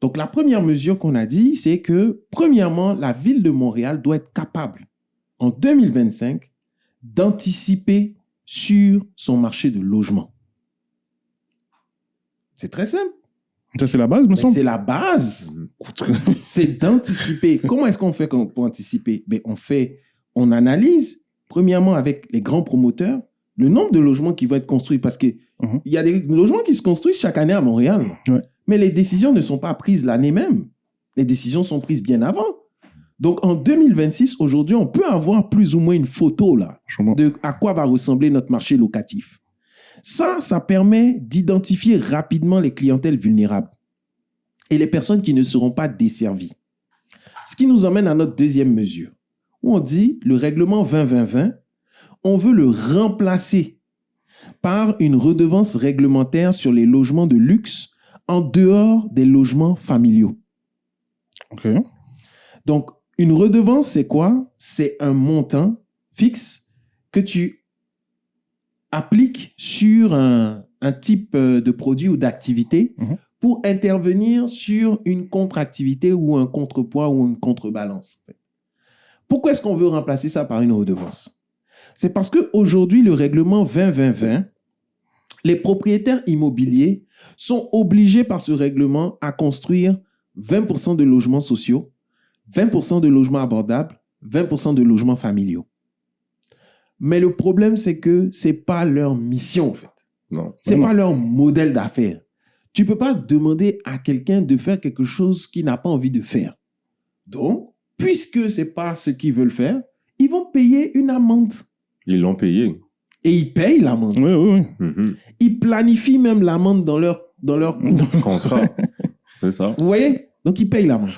Donc, la première mesure qu'on a dit, c'est que, premièrement, la ville de Montréal doit être capable, en 2025, d'anticiper sur son marché de logement. C'est très simple.
Ça, c'est la base, me semble.
C'est la base. C'est d'anticiper. Comment est-ce qu'on fait pour anticiper? On analyse, premièrement, avec les grands promoteurs, le nombre de logements qui vont être construits. Parce qu'il y a des logements qui se construisent chaque année à Montréal.
Ouais.
Mais les décisions ne sont pas prises l'année même. Les décisions sont prises bien avant. Donc, en 2026, aujourd'hui, on peut avoir plus ou moins une photo là, de à quoi va ressembler notre marché locatif. Ça permet d'identifier rapidement les clientèles vulnérables et les personnes qui ne seront pas desservies. Ce qui nous emmène à notre deuxième mesure, où on dit le règlement 20-20-20, on veut le remplacer par une redevance réglementaire sur les logements de luxe en dehors des logements familiaux.
OK.
Donc, une redevance, c'est quoi? C'est un montant fixe que tu appliques sur un type de produit ou d'activité pour intervenir sur une contre-activité ou un contrepoids ou une contrebalance. Pourquoi est-ce qu'on veut remplacer ça par une redevance? C'est parce qu'aujourd'hui, le règlement 20-20-20, les propriétaires immobiliers sont obligés par ce règlement à construire 20% de logements sociaux, 20% de logements abordables, 20% de logements familiaux. Mais le problème, c'est que ce n'est pas leur mission, en fait.
Non.
Ce n'est pas leur modèle d'affaires. Tu ne peux pas demander à quelqu'un de faire quelque chose qu'il n'a pas envie de faire. Donc, puisque ce n'est pas ce qu'ils veulent faire, ils vont payer une amende.
Ils l'ont payé.
Et ils payent l'amende.
Oui.
Ils planifient même l'amende dans leur
Contrat. C'est ça.
Vous voyez? Donc, ils payent l'amende.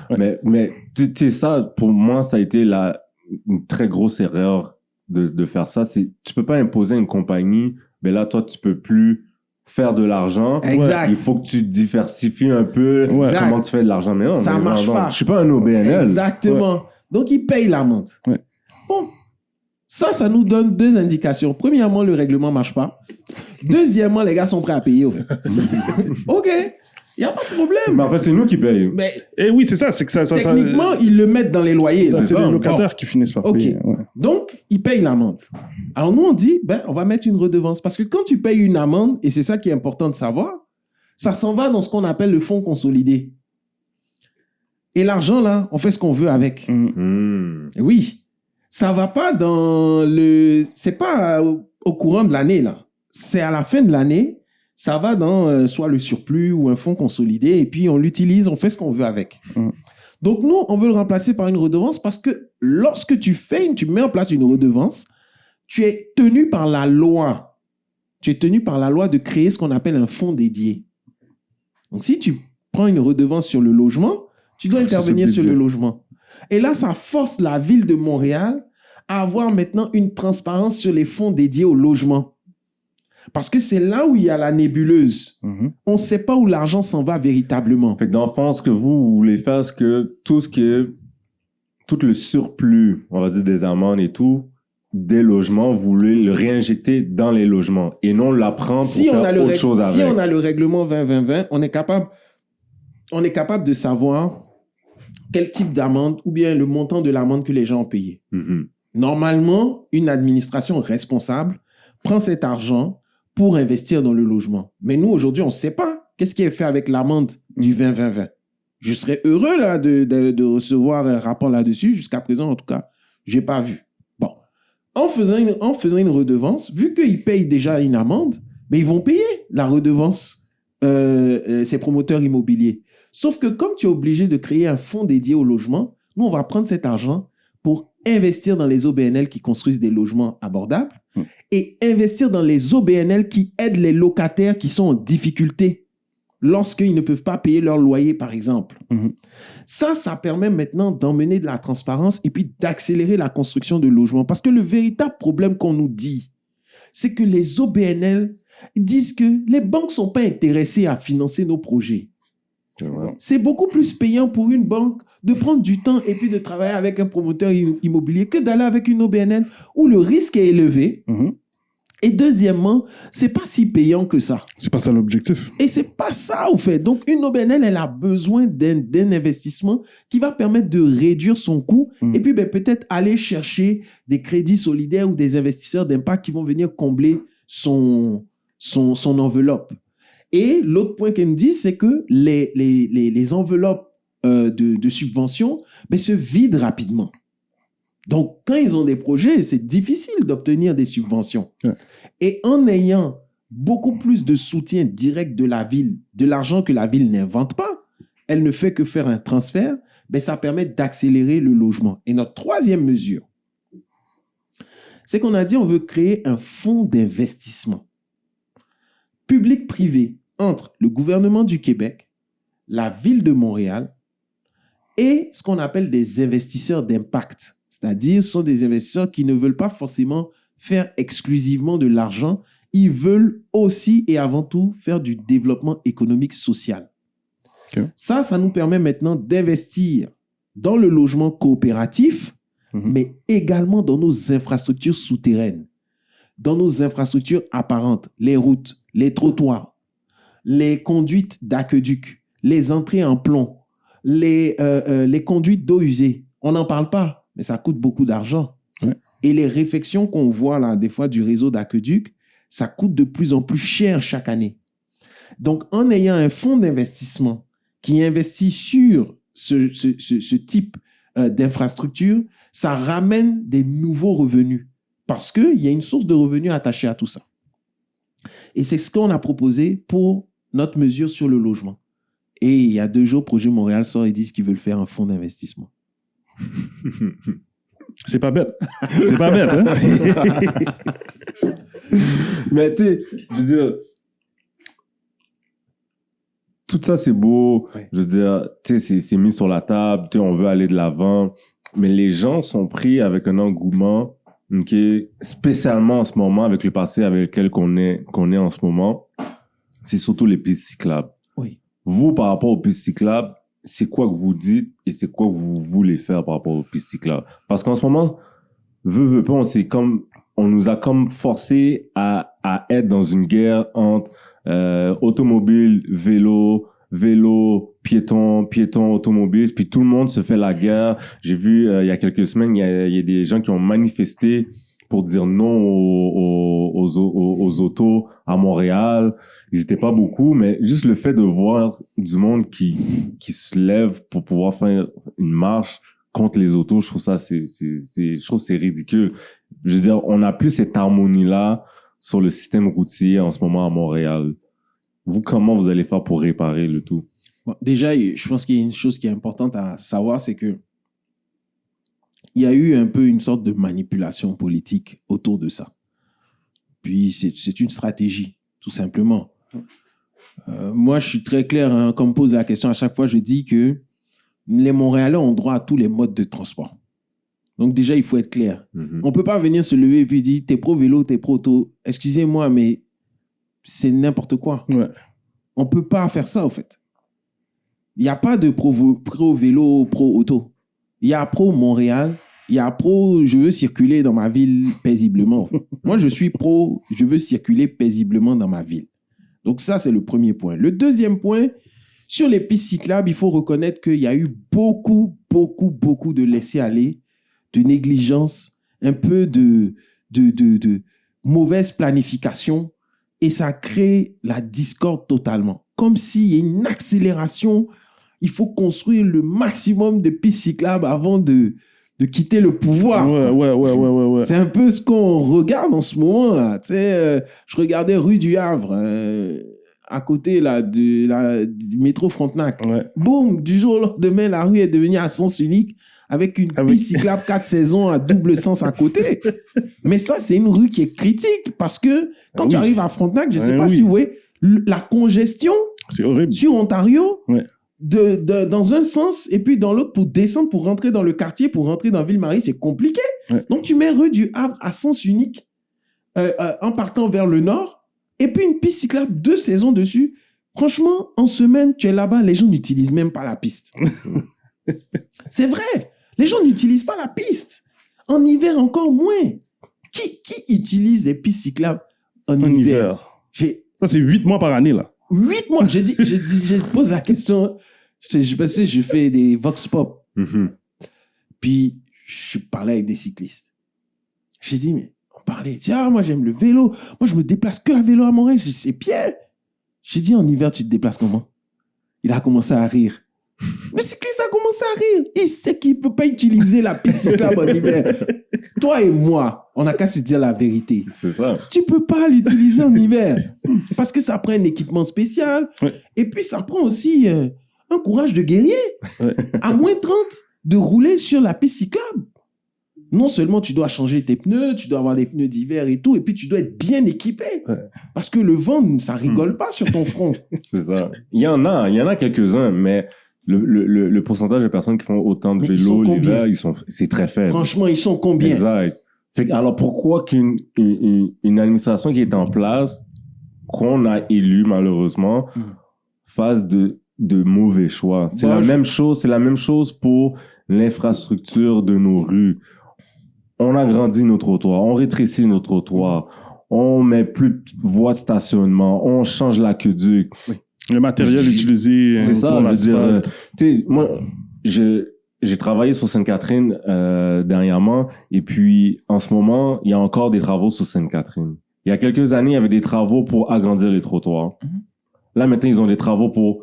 Mais tu sais, ça, pour moi, ça a été une très grosse erreur de faire ça. Tu peux pas imposer à une compagnie, mais là, toi, tu peux plus faire de l'argent.
Exact.
Il faut que tu diversifies un peu comment tu fais de l'argent. Mais non,
ça marche pas.
Je suis pas un OBNL.
Exactement.
Ouais.
Donc, ils payent l'amende.
Ouais.
Bon. Ça nous donne 2 indications. Premièrement, le règlement marche pas. Deuxièmement, les gars sont prêts à payer, au fait. OK. Il n'y a pas de problème.
Mais en fait, c'est nous qui payons.
Mais
Et oui, c'est ça. C'est que ça
techniquement, ils le mettent dans les loyers.
c'est
ça.
les locataires qui finissent par payer.
OK.
Donc, ils payent l'amende. Alors, nous, on dit, on va mettre une redevance. Parce que quand tu payes une amende, et c'est ça qui est important de savoir, ça s'en va dans ce qu'on appelle le fonds consolidé. Et l'argent, là, on fait ce qu'on veut avec. Oui. Ça va pas dans le... C'est pas au courant de l'année, là. C'est à la fin de l'année, ça va dans soit le surplus ou un fonds consolidé, et puis on l'utilise, on fait ce qu'on veut avec. Donc, nous, on veut le remplacer par une redevance parce que lorsque tu mets en place une redevance, tu es tenu par la loi. Tu es tenu par la loi de créer ce qu'on appelle un fonds dédié. Donc, si tu prends une redevance sur le logement, tu dois intervenir sur le logement. Et là, ça force la ville de Montréal à avoir maintenant une transparence sur les fonds dédiés au logement. Parce que c'est là où il y a la nébuleuse. On ne sait pas où l'argent s'en va véritablement.
Fait que dans le fond, ce que vous voulez faire, c'est que tout le surplus, on va dire des amendes et tout, des logements, vous voulez le réinjecter dans les logements et non l'apprendre pour faire autre chose avec.
Si on a le règlement 20-20-20, on est capable de savoir quel type d'amende ou bien le montant de l'amende que les gens ont payé. Normalement, une administration responsable prend cet argent pour investir dans le logement. Mais nous, aujourd'hui, on ne sait pas qu'est-ce qui est fait avec l'amende du 20-20-20. Je serais heureux là, de recevoir un rapport là-dessus. Jusqu'à présent, en tout cas, je n'ai pas vu. Bon. En faisant une redevance, vu qu'ils payent déjà une amende, mais ils vont payer la redevance, ces promoteurs immobiliers. Sauf que comme tu es obligé de créer un fonds dédié au logement, nous, on va prendre cet argent pour investir dans les OBNL qui construisent des logements abordables et investir dans les OBNL qui aident les locataires qui sont en difficulté lorsqu'ils ne peuvent pas payer leur loyer, par exemple. Ça permet maintenant d'emmener de la transparence et puis d'accélérer la construction de logements. Parce que le véritable problème qu'on nous dit, c'est que les OBNL disent que les banques ne sont pas intéressées à financer nos projets. C'est beaucoup plus payant pour une banque de prendre du temps et puis de travailler avec un promoteur immobilier que d'aller avec une OBNL où le risque est élevé. Et deuxièmement, c'est pas si payant que ça.
C'est pas ça l'objectif.
Et c'est pas ça, au fait. Donc, une OBNL, elle a besoin d'un investissement qui va permettre de réduire son coût et puis peut-être aller chercher des crédits solidaires ou des investisseurs d'impact qui vont venir combler son enveloppe. Et l'autre point qu'elle nous dit, c'est que les enveloppes de subventions se vident rapidement. Donc, quand ils ont des projets, c'est difficile d'obtenir des subventions. Et en ayant beaucoup plus de soutien direct de la ville, de l'argent que la ville n'invente pas, elle ne fait que faire un transfert, ça permet d'accélérer le logement. Et notre troisième mesure, c'est qu'on a dit on veut créer un fonds d'investissement public-privé entre le gouvernement du Québec, la ville de Montréal et ce qu'on appelle des investisseurs d'impact. C'est-à-dire, ce sont des investisseurs qui ne veulent pas forcément faire exclusivement de l'argent, ils veulent aussi et avant tout faire du développement économique social. Ça nous permet maintenant d'investir dans le logement coopératif, mais également dans nos infrastructures souterraines, dans nos infrastructures apparentes, les routes, les trottoirs, les conduites d'aqueduc, les entrées en plomb, les conduites d'eau usée. On n'en parle pas, mais ça coûte beaucoup d'argent. Et les réfections qu'on voit là, des fois, du réseau d'aqueduc, ça coûte de plus en plus cher chaque année. Donc, en ayant un fonds d'investissement qui investit sur ce type d'infrastructure, ça ramène des nouveaux revenus parce qu'il y a une source de revenus attachée à tout ça. Et c'est ce qu'on a proposé pour notre mesure sur le logement. Et il y a 2 jours, Projet Montréal sort et disent qu'ils veulent faire un fonds d'investissement.
C'est pas bête. C'est pas bête, hein?
Mais tu sais, je veux dire, tout ça c'est beau. Je veux dire, tu sais, c'est mis sur la table. Tu sais, on veut aller de l'avant. Mais les gens sont pris avec un engouement, spécialement en ce moment, avec le passé avec lequel qu'on est en ce moment. C'est surtout les pistes cyclables.
Oui.
Vous, par rapport aux pistes cyclables, c'est quoi que vous dites et c'est quoi que vous voulez faire par rapport aux pistes cyclables? Parce qu'en ce moment, veut pas, on nous a comme forcé à être dans une guerre entre automobile, vélo vélo, piéton, automobiliste, puis tout le monde se fait la guerre. J'ai vu il y a quelques semaines, il y a des gens qui ont manifesté pour dire non aux autos à Montréal. Ils étaient pas beaucoup, mais juste le fait de voir du monde qui se lève pour pouvoir faire une marche contre les autos, je trouve ça, je trouve c'est ridicule. Je veux dire, on n'a plus cette harmonie-là sur le système routier en ce moment à Montréal. Vous, comment vous allez faire pour réparer le tout?
Bon, déjà, je pense qu'il y a une chose qui est importante à savoir, c'est que il y a eu un peu une sorte de manipulation politique autour de ça. Puis, c'est une stratégie, tout simplement. Moi, je suis très clair, hein, quand on me pose la question à chaque fois, je dis que les Montréalais ont droit à tous les modes de transport. Donc, déjà, il faut être clair. On ne peut pas venir se lever et puis dire, t'es pro-vélo, t'es pro-auto. Excusez-moi, mais c'est n'importe quoi.
Ouais.
On ne peut pas faire ça, en fait. Il n'y a pas de pro-vélo, pro-auto. Il y a pro-Montréal, il y a pro-je veux circuler dans ma ville paisiblement. En fait. Moi, je suis pro-je veux circuler paisiblement dans ma ville. Donc ça, c'est le premier point. Le deuxième point, sur les pistes cyclables, il faut reconnaître qu'il y a eu beaucoup de laisser-aller, de négligence, un peu de mauvaise planification, et ça crée la discorde totalement. Comme s'il y a une accélération, il faut construire le maximum de pistes cyclables avant de quitter le pouvoir.
Ouais.
C'est un peu ce qu'on regarde en ce moment, là. Tu sais, je regardais rue du Havre, à côté là, du métro Frontenac.
Ouais.
Boum, du jour au lendemain, la rue est devenue à sens unique avec une piste cyclable 4 saisons à double sens à côté. Mais ça, c'est une rue qui est critique parce que quand tu arrives à Frontenac, je ne sais pas si vous voyez, la congestion
c'est horrible.
sur Ontario,
Ouais.
dans un sens et puis dans l'autre pour descendre, pour rentrer dans le quartier, pour rentrer dans Ville-Marie, c'est compliqué.
Ouais.
Donc, tu mets rue du Havre à sens unique en partant vers le nord et puis une piste cyclable 2 saisons dessus. Franchement, en semaine, tu es là-bas, les gens n'utilisent même pas la piste. C'est vrai. Les gens n'utilisent pas la piste. En hiver, encore moins. Qui utilise les pistes cyclables en hiver?
Ça, c'est 8 mois par année, là.
8 mois. Je pose la question. Je fais des vox pop. Puis, je parlais avec des cyclistes. J'ai dit, mais on parlait. Tiens, moi, j'aime le vélo. Moi, je me déplace que à vélo à Montréal. J'ai dit, c'est Pierre. J'ai dit, en hiver, tu te déplaces comment? Il a commencé à rire. Le cycliste a commencé à rire. Il sait qu'il ne peut pas utiliser la piste cyclable en hiver. Toi et moi, on n'a qu'à se dire la vérité.
C'est ça.
Tu ne peux pas l'utiliser en hiver. Parce que ça prend un équipement spécial.
Ouais.
Et puis, ça prend aussi un courage de guerrier.
Ouais.
À moins 30, de rouler sur la piste cyclable. Non seulement tu dois changer tes pneus, tu dois avoir des pneus d'hiver et tout, et puis tu dois être bien équipé.
Ouais.
Parce que le vent, ça rigole pas sur ton front.
C'est ça. Il y en a quelques-uns, mais le pourcentage de personnes qui font autant de
Mais ils
vélo
sont combien?
l'hiver, c'est très faible.
Franchement, ils sont combien?
Exact. Alors pourquoi qu'une administration qui est en place, qu'on a élue malheureusement, fasse de mauvais choix? C'est la même chose pour l'infrastructure de nos rues. On agrandit nos trottoirs, on rétrécit nos trottoirs, on met plus de voies de stationnement, on change l'aqueduc.
Le matériel utilisé
C'est ça,
pour
je veux dire,
l'asphalte.
tu sais, moi, j'ai travaillé sur Sainte-Catherine dernièrement, et puis en ce moment, il y a encore des travaux sur Sainte-Catherine. Il y a quelques années, il y avait des travaux pour agrandir les trottoirs. Là, maintenant, ils ont des travaux pour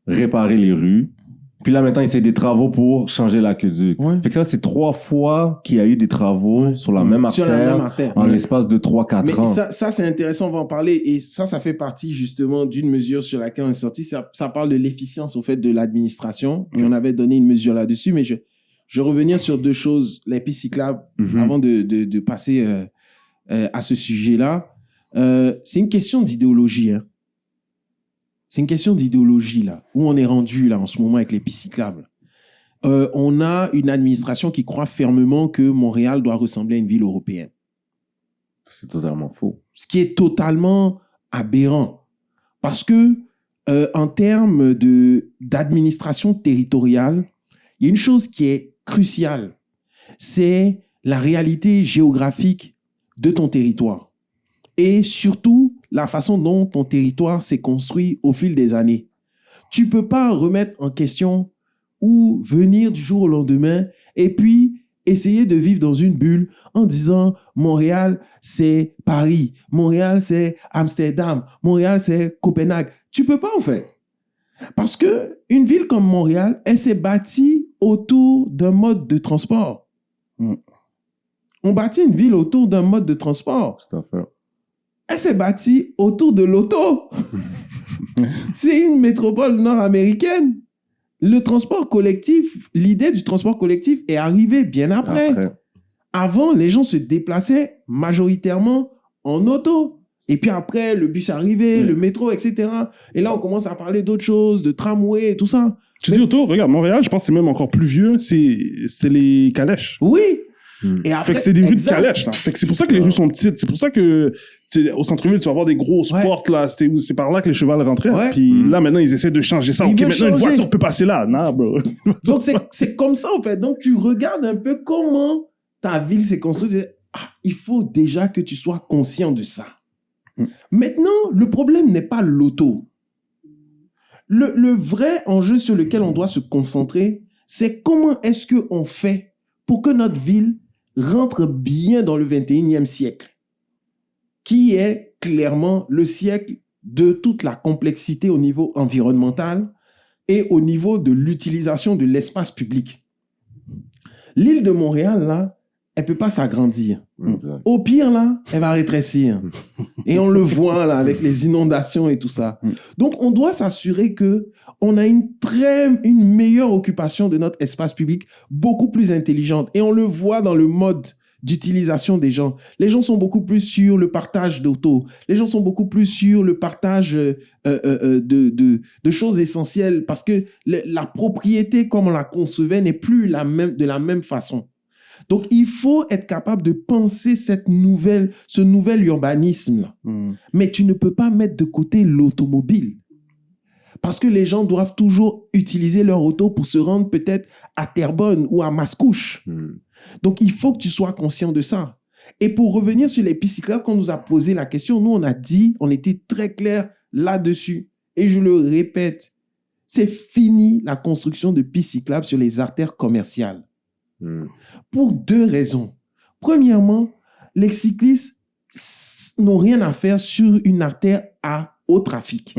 réparer les rues. Puis là, maintenant, c'est des travaux pour changer l'aqueduc.
Ouais.
Fait que là, c'est 3 fois qu'il y a eu des travaux sur la même
Sur la même artère.
en l'espace de 3-4
Mais
ans.
ça c'est intéressant, on va en parler. Et ça fait partie justement d'une mesure sur laquelle on est sorti. Ça parle de l'efficience au fait de l'administration. Puis on avait donné une mesure là-dessus, mais je vais revenir sur 2 choses, les pistes cyclables, avant de passer à ce sujet-là. C'est une question d'idéologie. Hein. C'est une question d'idéologie, là, où on est rendu, là, en ce moment, avec les pistes cyclables. On a une administration qui croit fermement que Montréal doit ressembler à une ville européenne.
C'est totalement faux.
Ce qui est totalement aberrant. Parce que, en termes d'administration territoriale, il y a une chose qui est cruciale. C'est la réalité géographique de ton territoire. Et surtout, la façon dont ton territoire s'est construit au fil des années.
Tu peux pas remettre en question ou venir du jour au lendemain et puis essayer de vivre dans une bulle en disant Montréal, c'est Paris. Montréal, c'est Amsterdam. Montréal, c'est Copenhague. Tu peux pas, en fait. Parce que une ville comme Montréal, elle s'est bâtie autour d'un mode de transport. On bâtit une ville autour d'un mode de transport.
Tout à fait.
Elle s'est bâtie autour de l'auto. C'est une métropole nord-américaine. Le transport collectif, l'idée du transport collectif est arrivée bien après. Avant, les gens se déplaçaient majoritairement en auto. Et puis après, le bus arrivait, le métro, etc. Et là, on commence à parler d'autres choses, de tramway et tout ça.
Tu dis auto, regarde, Montréal, je pense que c'est même encore plus vieux, c'est les calèches.
Oui. Et
Fait
après,
que c'est des rues de calèches, là. Fait que c'est pour ça que les rues sont petites. C'est pour ça que, au centre-ville, tu vas avoir des grosses portes, là. C'est par là que les chevals rentraient. Puis là, maintenant, ils essaient de changer ça. OK, maintenant, une voiture peut passer là. Non, bro.
Donc, c'est comme ça, en fait. Donc, tu regardes un peu comment ta ville s'est construite. Il faut déjà que tu sois conscient de ça. Maintenant, le problème n'est pas l'auto. Le vrai enjeu sur lequel on doit se concentrer, c'est comment est-ce qu'on fait pour que notre ville rentre bien dans le 21e siècle, qui est clairement le siècle de toute la complexité au niveau environnemental et au niveau de l'utilisation de l'espace public. L'île de Montréal, là, elle peut pas s'agrandir. Au pire, là, elle va rétrécir. Et on le voit, là, avec les inondations et tout ça. Donc, on doit s'assurer que on a une meilleure occupation de notre espace public, beaucoup plus intelligente. Et on le voit dans le mode d'utilisation des gens. Les gens sont beaucoup plus sur le partage d'auto. Les gens sont beaucoup plus sur le partage de choses essentielles parce que la propriété, comme on la concevait, n'est plus de la même façon. Donc, il faut être capable de penser ce nouvel urbanisme. Mais tu ne peux pas mettre de côté l'automobile. Parce que les gens doivent toujours utiliser leur auto pour se rendre peut-être à Terrebonne ou à Mascouche. Donc, il faut que tu sois conscient de ça. Et pour revenir sur les pistes cyclables, quand on nous a posé la question, nous, on était très clair là-dessus. Et je le répète, c'est fini la construction de pistes cyclables sur les artères commerciales. Pour deux raisons. Premièrement, les cyclistes n'ont rien à faire sur une artère à haut trafic.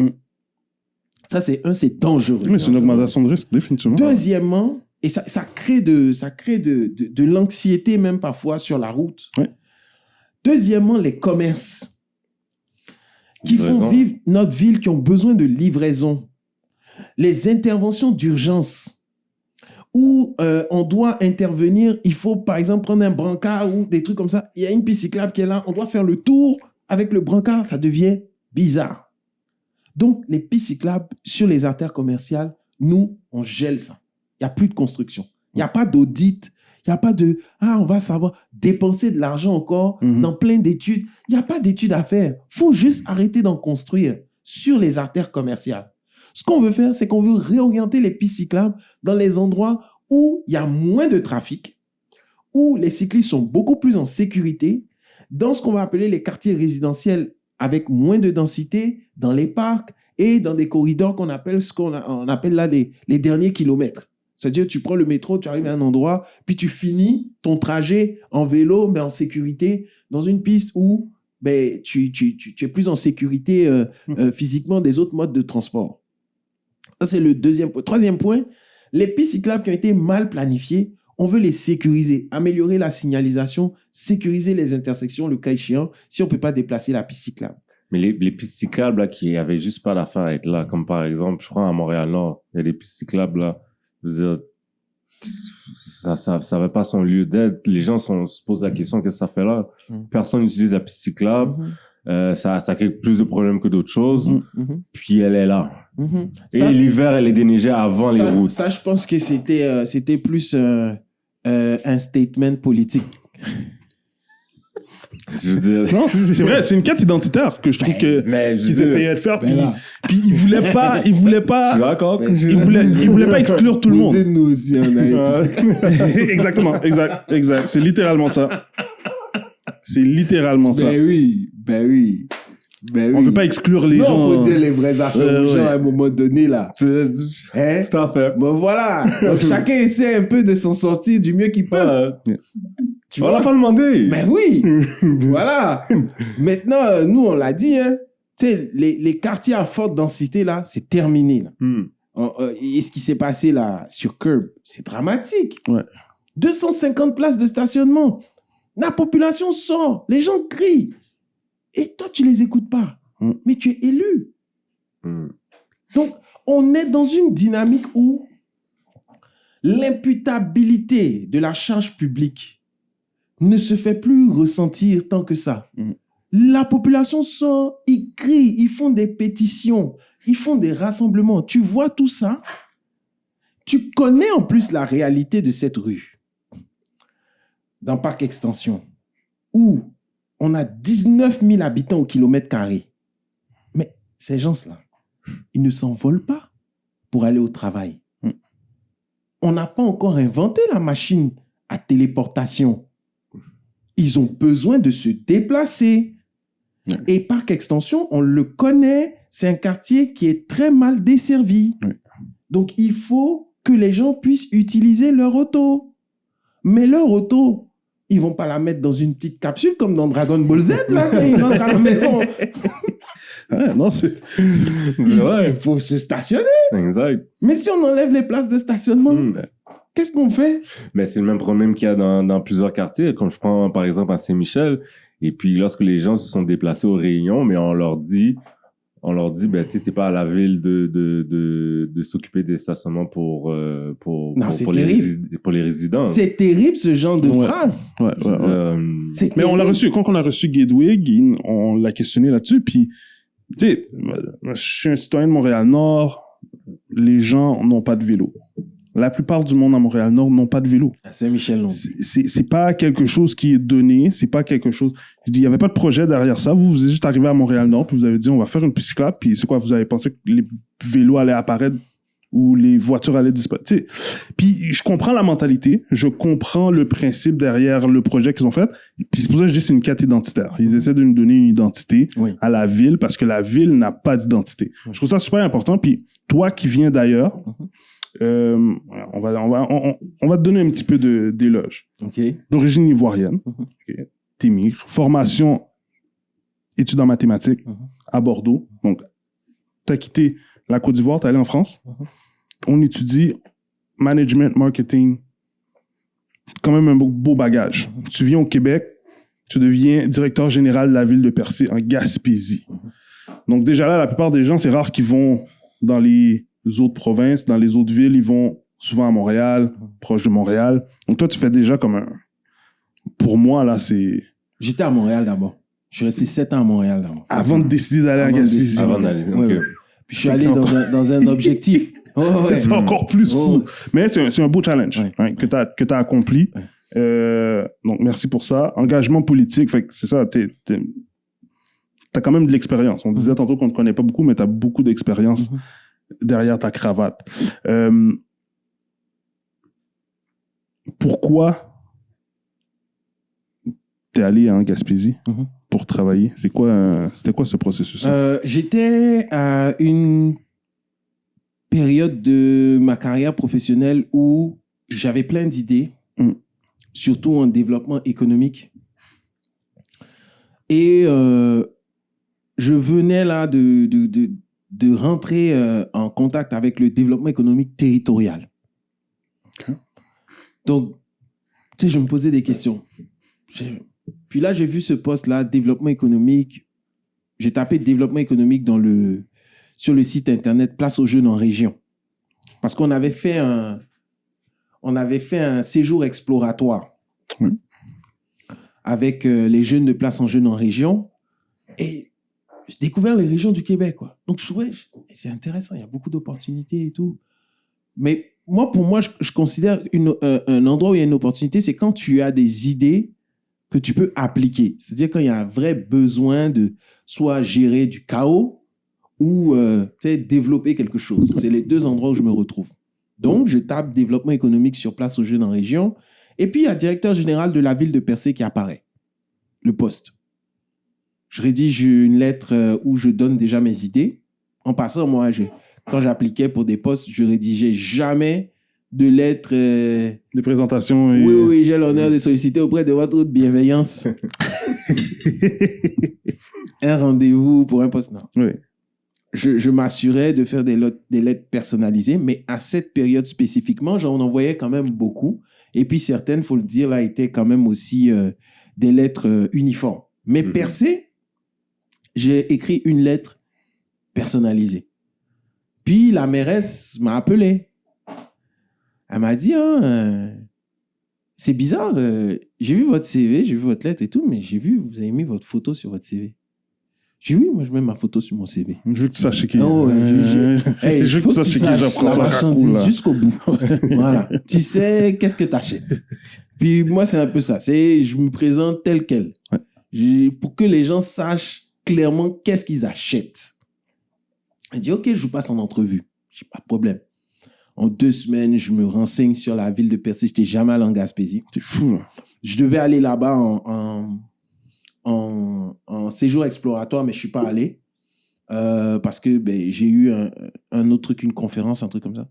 Ça, c'est dangereux.
Oui, c'est une augmentation de risque, définitivement.
Deuxièmement, et ça crée de l'anxiété même parfois sur la route. Deuxièmement, les commerces qui font vivre notre ville, qui ont besoin de livraison. Les interventions d'urgence où on doit intervenir, il faut par exemple prendre un brancard ou des trucs comme ça. Il y a une piste cyclable qui est là, on doit faire le tour avec le brancard, ça devient bizarre. Donc, les pistes cyclables sur les artères commerciales, nous, on gèle ça. Il n'y a plus de construction. Il n'y a pas d'audit. Il n'y a pas de « on va savoir dépenser de l'argent encore dans plein d'études. » Il n'y a pas d'études à faire. Il faut juste arrêter d'en construire sur les artères commerciales. Ce qu'on veut faire, c'est qu'on veut réorienter les pistes cyclables dans les endroits où il y a moins de trafic, où les cyclistes sont beaucoup plus en sécurité, dans ce qu'on va appeler les quartiers résidentiels avec moins de densité, dans les parcs et dans des corridors qu'on appelle on appelle là les derniers kilomètres. C'est-à-dire, tu prends le métro, tu arrives à un endroit, puis tu finis ton trajet en vélo, mais en sécurité, dans une piste où tu es plus en sécurité physiquement des autres modes de transport. Ça, c'est le deuxième point. Troisième point, les pistes cyclables qui ont été mal planifiées, on veut les sécuriser, améliorer la signalisation, sécuriser les intersections, le cas échéant, si on ne peut pas déplacer la piste cyclable.
Mais les pistes cyclables là, qui n'avaient juste pas d'affaire à être là, comme par exemple, je crois à Montréal-Nord, il y a des pistes cyclables là, je veux dire, ça n'avait pas son lieu d'être. Les gens se posent la question, qu'est-ce que ça fait là? Personne n'utilise la piste cyclable. Ça crée plus de problèmes que d'autres choses. Puis elle est là. Et l'hiver, elle est déneigée avant les routes.
Ça, je pense que c'était plus un statement politique.
Je veux dire...
Non, c'est vrai, c'est une quête identitaire que je trouve qu'ils essayaient de faire. Puis ils voulaient pas...
Tu vois,
ils voulaient pas exclure tout le monde.
Nous aussi, on a
Exactement, exact. C'est littéralement ça. C'est littéralement ça.
Ben oui. Ben
On
oui.
veut pas exclure les
non,
gens.
faut dire les vraies affaires aux gens
ouais.
à un moment donné, là.
C'est
Hein?
tout à fait.
Bon, voilà. Donc, chacun essaie un peu de s'en sortir du mieux qu'il peut. Tu
On
vois?
l'a pas demandé.
Ben oui. Voilà. Maintenant, nous, on l'a dit, hein. Tu sais, les quartiers à forte densité, là, c'est terminé, là. Et ce qui s'est passé, là, sur Curb, c'est dramatique.
Ouais.
250 places de stationnement. La population sort. Les gens crient. Et toi, tu les écoutes pas. Mais tu es élu. Donc, on est dans une dynamique où l'imputabilité de la charge publique ne se fait plus ressentir tant que ça. La population sort, ils crient, ils font des pétitions, ils font des rassemblements. Tu vois tout ça, tu connais en plus la réalité de cette rue. Dans Parc Extension, où on a 19 000 habitants au kilomètre carré. Mais ces gens-là, ils ne s'envolent pas pour aller au travail. On n'a pas encore inventé la machine à téléportation. Ils ont besoin de se déplacer. Et Parc Extension, on le connaît, c'est un quartier qui est très mal desservi. Donc, il faut que les gens puissent utiliser leur auto. Mais leur auto, ils vont pas la mettre dans une petite capsule comme dans Dragon Ball Z, là, quand ils rentrent à la maison.
Non, c'est...
Il faut se stationner.
Exact.
Mais si on enlève les places de stationnement, qu'est-ce qu'on fait?
Mais c'est le même problème qu'il y a dans plusieurs quartiers, comme je prends par exemple à Saint-Michel. Et puis lorsque les gens se sont déplacés aux réunions, mais on leur dit, ben tu sais, c'est pas à la ville de s'occuper des stationnements pour les résidents.
C'est terrible ce genre de phrase.
Mais on l'a reçu, quand on a reçu Guédouig, on l'a questionné là-dessus, puis tu sais, je suis un citoyen de Montréal-Nord, les gens n'ont pas de vélo. La plupart du monde à Montréal-Nord n'ont pas de vélo.
À Saint-Michel, non.
C'est pas quelque chose qui est donné, c'est pas quelque chose... Je dis, il n'y avait pas de projet derrière ça. Vous êtes juste arrivé à Montréal-Nord, puis vous avez dit, on va faire une piste cyclable, puis c'est quoi, vous avez pensé que les vélos allaient apparaître ou les voitures allaient disparaître. Tu sais, puis je comprends la mentalité, je comprends le principe derrière le projet qu'ils ont fait, puis c'est pour ça que je dis que c'est une carte identitaire. Ils essaient de nous donner une identité à la ville, parce que la ville n'a pas d'identité. Je trouve ça super important, puis toi qui viens d'ailleurs, on va te donner un petit peu d'éloge. D'origine ivoirienne, t'émigres, formation études en mathématiques à Bordeaux. Donc, t'as quitté la Côte d'Ivoire, t'es allé en France. On étudie management, marketing, quand même un beau bagage. Tu viens au Québec, tu deviens directeur général de la ville de Percé en Gaspésie. Donc déjà là, la plupart des gens, c'est rare qu'ils vont dans les autres provinces, dans les autres villes, ils vont souvent à Montréal, proche de Montréal. Donc toi, tu fais déjà comme un... Pour moi, là, c'est...
J'étais à Montréal d'abord. Je suis resté 7 ans à Montréal d'abord.
Avant de décider d'aller à Gaspésie.
Avant d'aller, ok.
Puis je suis allé dans un objectif.
C'est encore plus fou. Mais c'est un beau challenge que tu as accompli. Donc, merci pour ça. Engagement politique, fait que c'est ça, t'as quand même de l'expérience. On disait tantôt qu'on ne te connaît pas beaucoup, mais tu as beaucoup d'expérience derrière ta cravate. Pourquoi t'es allé en Gaspésie pour travailler? C'était quoi ce processus?
J'étais à une période de ma carrière professionnelle où j'avais plein d'idées, surtout en développement économique. Et je venais là de rentrer en contact avec le développement économique territorial. Donc, tu sais, je me posais des questions. Puis là, j'ai vu ce poste-là, développement économique. J'ai tapé développement économique sur le site internet Place aux jeunes en région. Parce qu'on avait fait un séjour exploratoire avec les jeunes de Place aux jeunes en région. Et j'ai découvert les régions du Québec, quoi. Donc, je trouvais, c'est intéressant, il y a beaucoup d'opportunités et tout. Mais pour moi, je considère un endroit où il y a une opportunité, c'est quand tu as des idées que tu peux appliquer. C'est-à-dire quand il y a un vrai besoin de soit gérer du chaos ou développer quelque chose. C'est les deux endroits où je me retrouve. Donc, je tape développement économique sur Place aux jeunes en région. Et puis, il y a directeur général de la ville de Percé qui apparaît. Le poste. Je rédige une lettre où je donne déjà mes idées. En passant, moi, quand j'appliquais pour des postes, je rédigeais jamais de lettres.
Des présentations. Et...
Oui, j'ai l'honneur de solliciter auprès de votre haute bienveillance un rendez-vous pour un poste. Non.
Oui.
Je m'assurais de faire des lettres personnalisées, mais à cette période spécifiquement, j'en envoyais quand même beaucoup. Et puis certaines, il faut le dire, là, étaient quand même aussi des lettres uniformes. Mais percées, j'ai écrit une lettre personnalisée. Puis la mairesse m'a appelé. Elle m'a dit, c'est bizarre, j'ai vu votre CV, j'ai vu votre lettre et tout, mais j'ai vu, vous avez mis votre photo sur votre CV. J'ai dit, oui, moi je mets ma photo sur mon CV.
Je veux que tu saches qui.
Je
veux que tu saches qui j'apprends
la
ça.
marchandise jusqu'au bout. Voilà. Tu sais qu'est-ce que tu achètes. Puis moi, c'est un peu ça. Je me présente tel quel. Ouais. Pour que les gens sachent clairement qu'est-ce qu'ils achètent. Elle dit, OK, je vous passe en entrevue. Je n'ai pas de problème. En 2 semaines, je me renseigne sur la ville de Percé. Je n'étais jamais allé en Gaspésie.
C'est fou. Hein.
Je devais aller là-bas en séjour exploratoire, mais je ne suis pas allé parce que j'ai eu un autre truc, une conférence, un truc comme ça.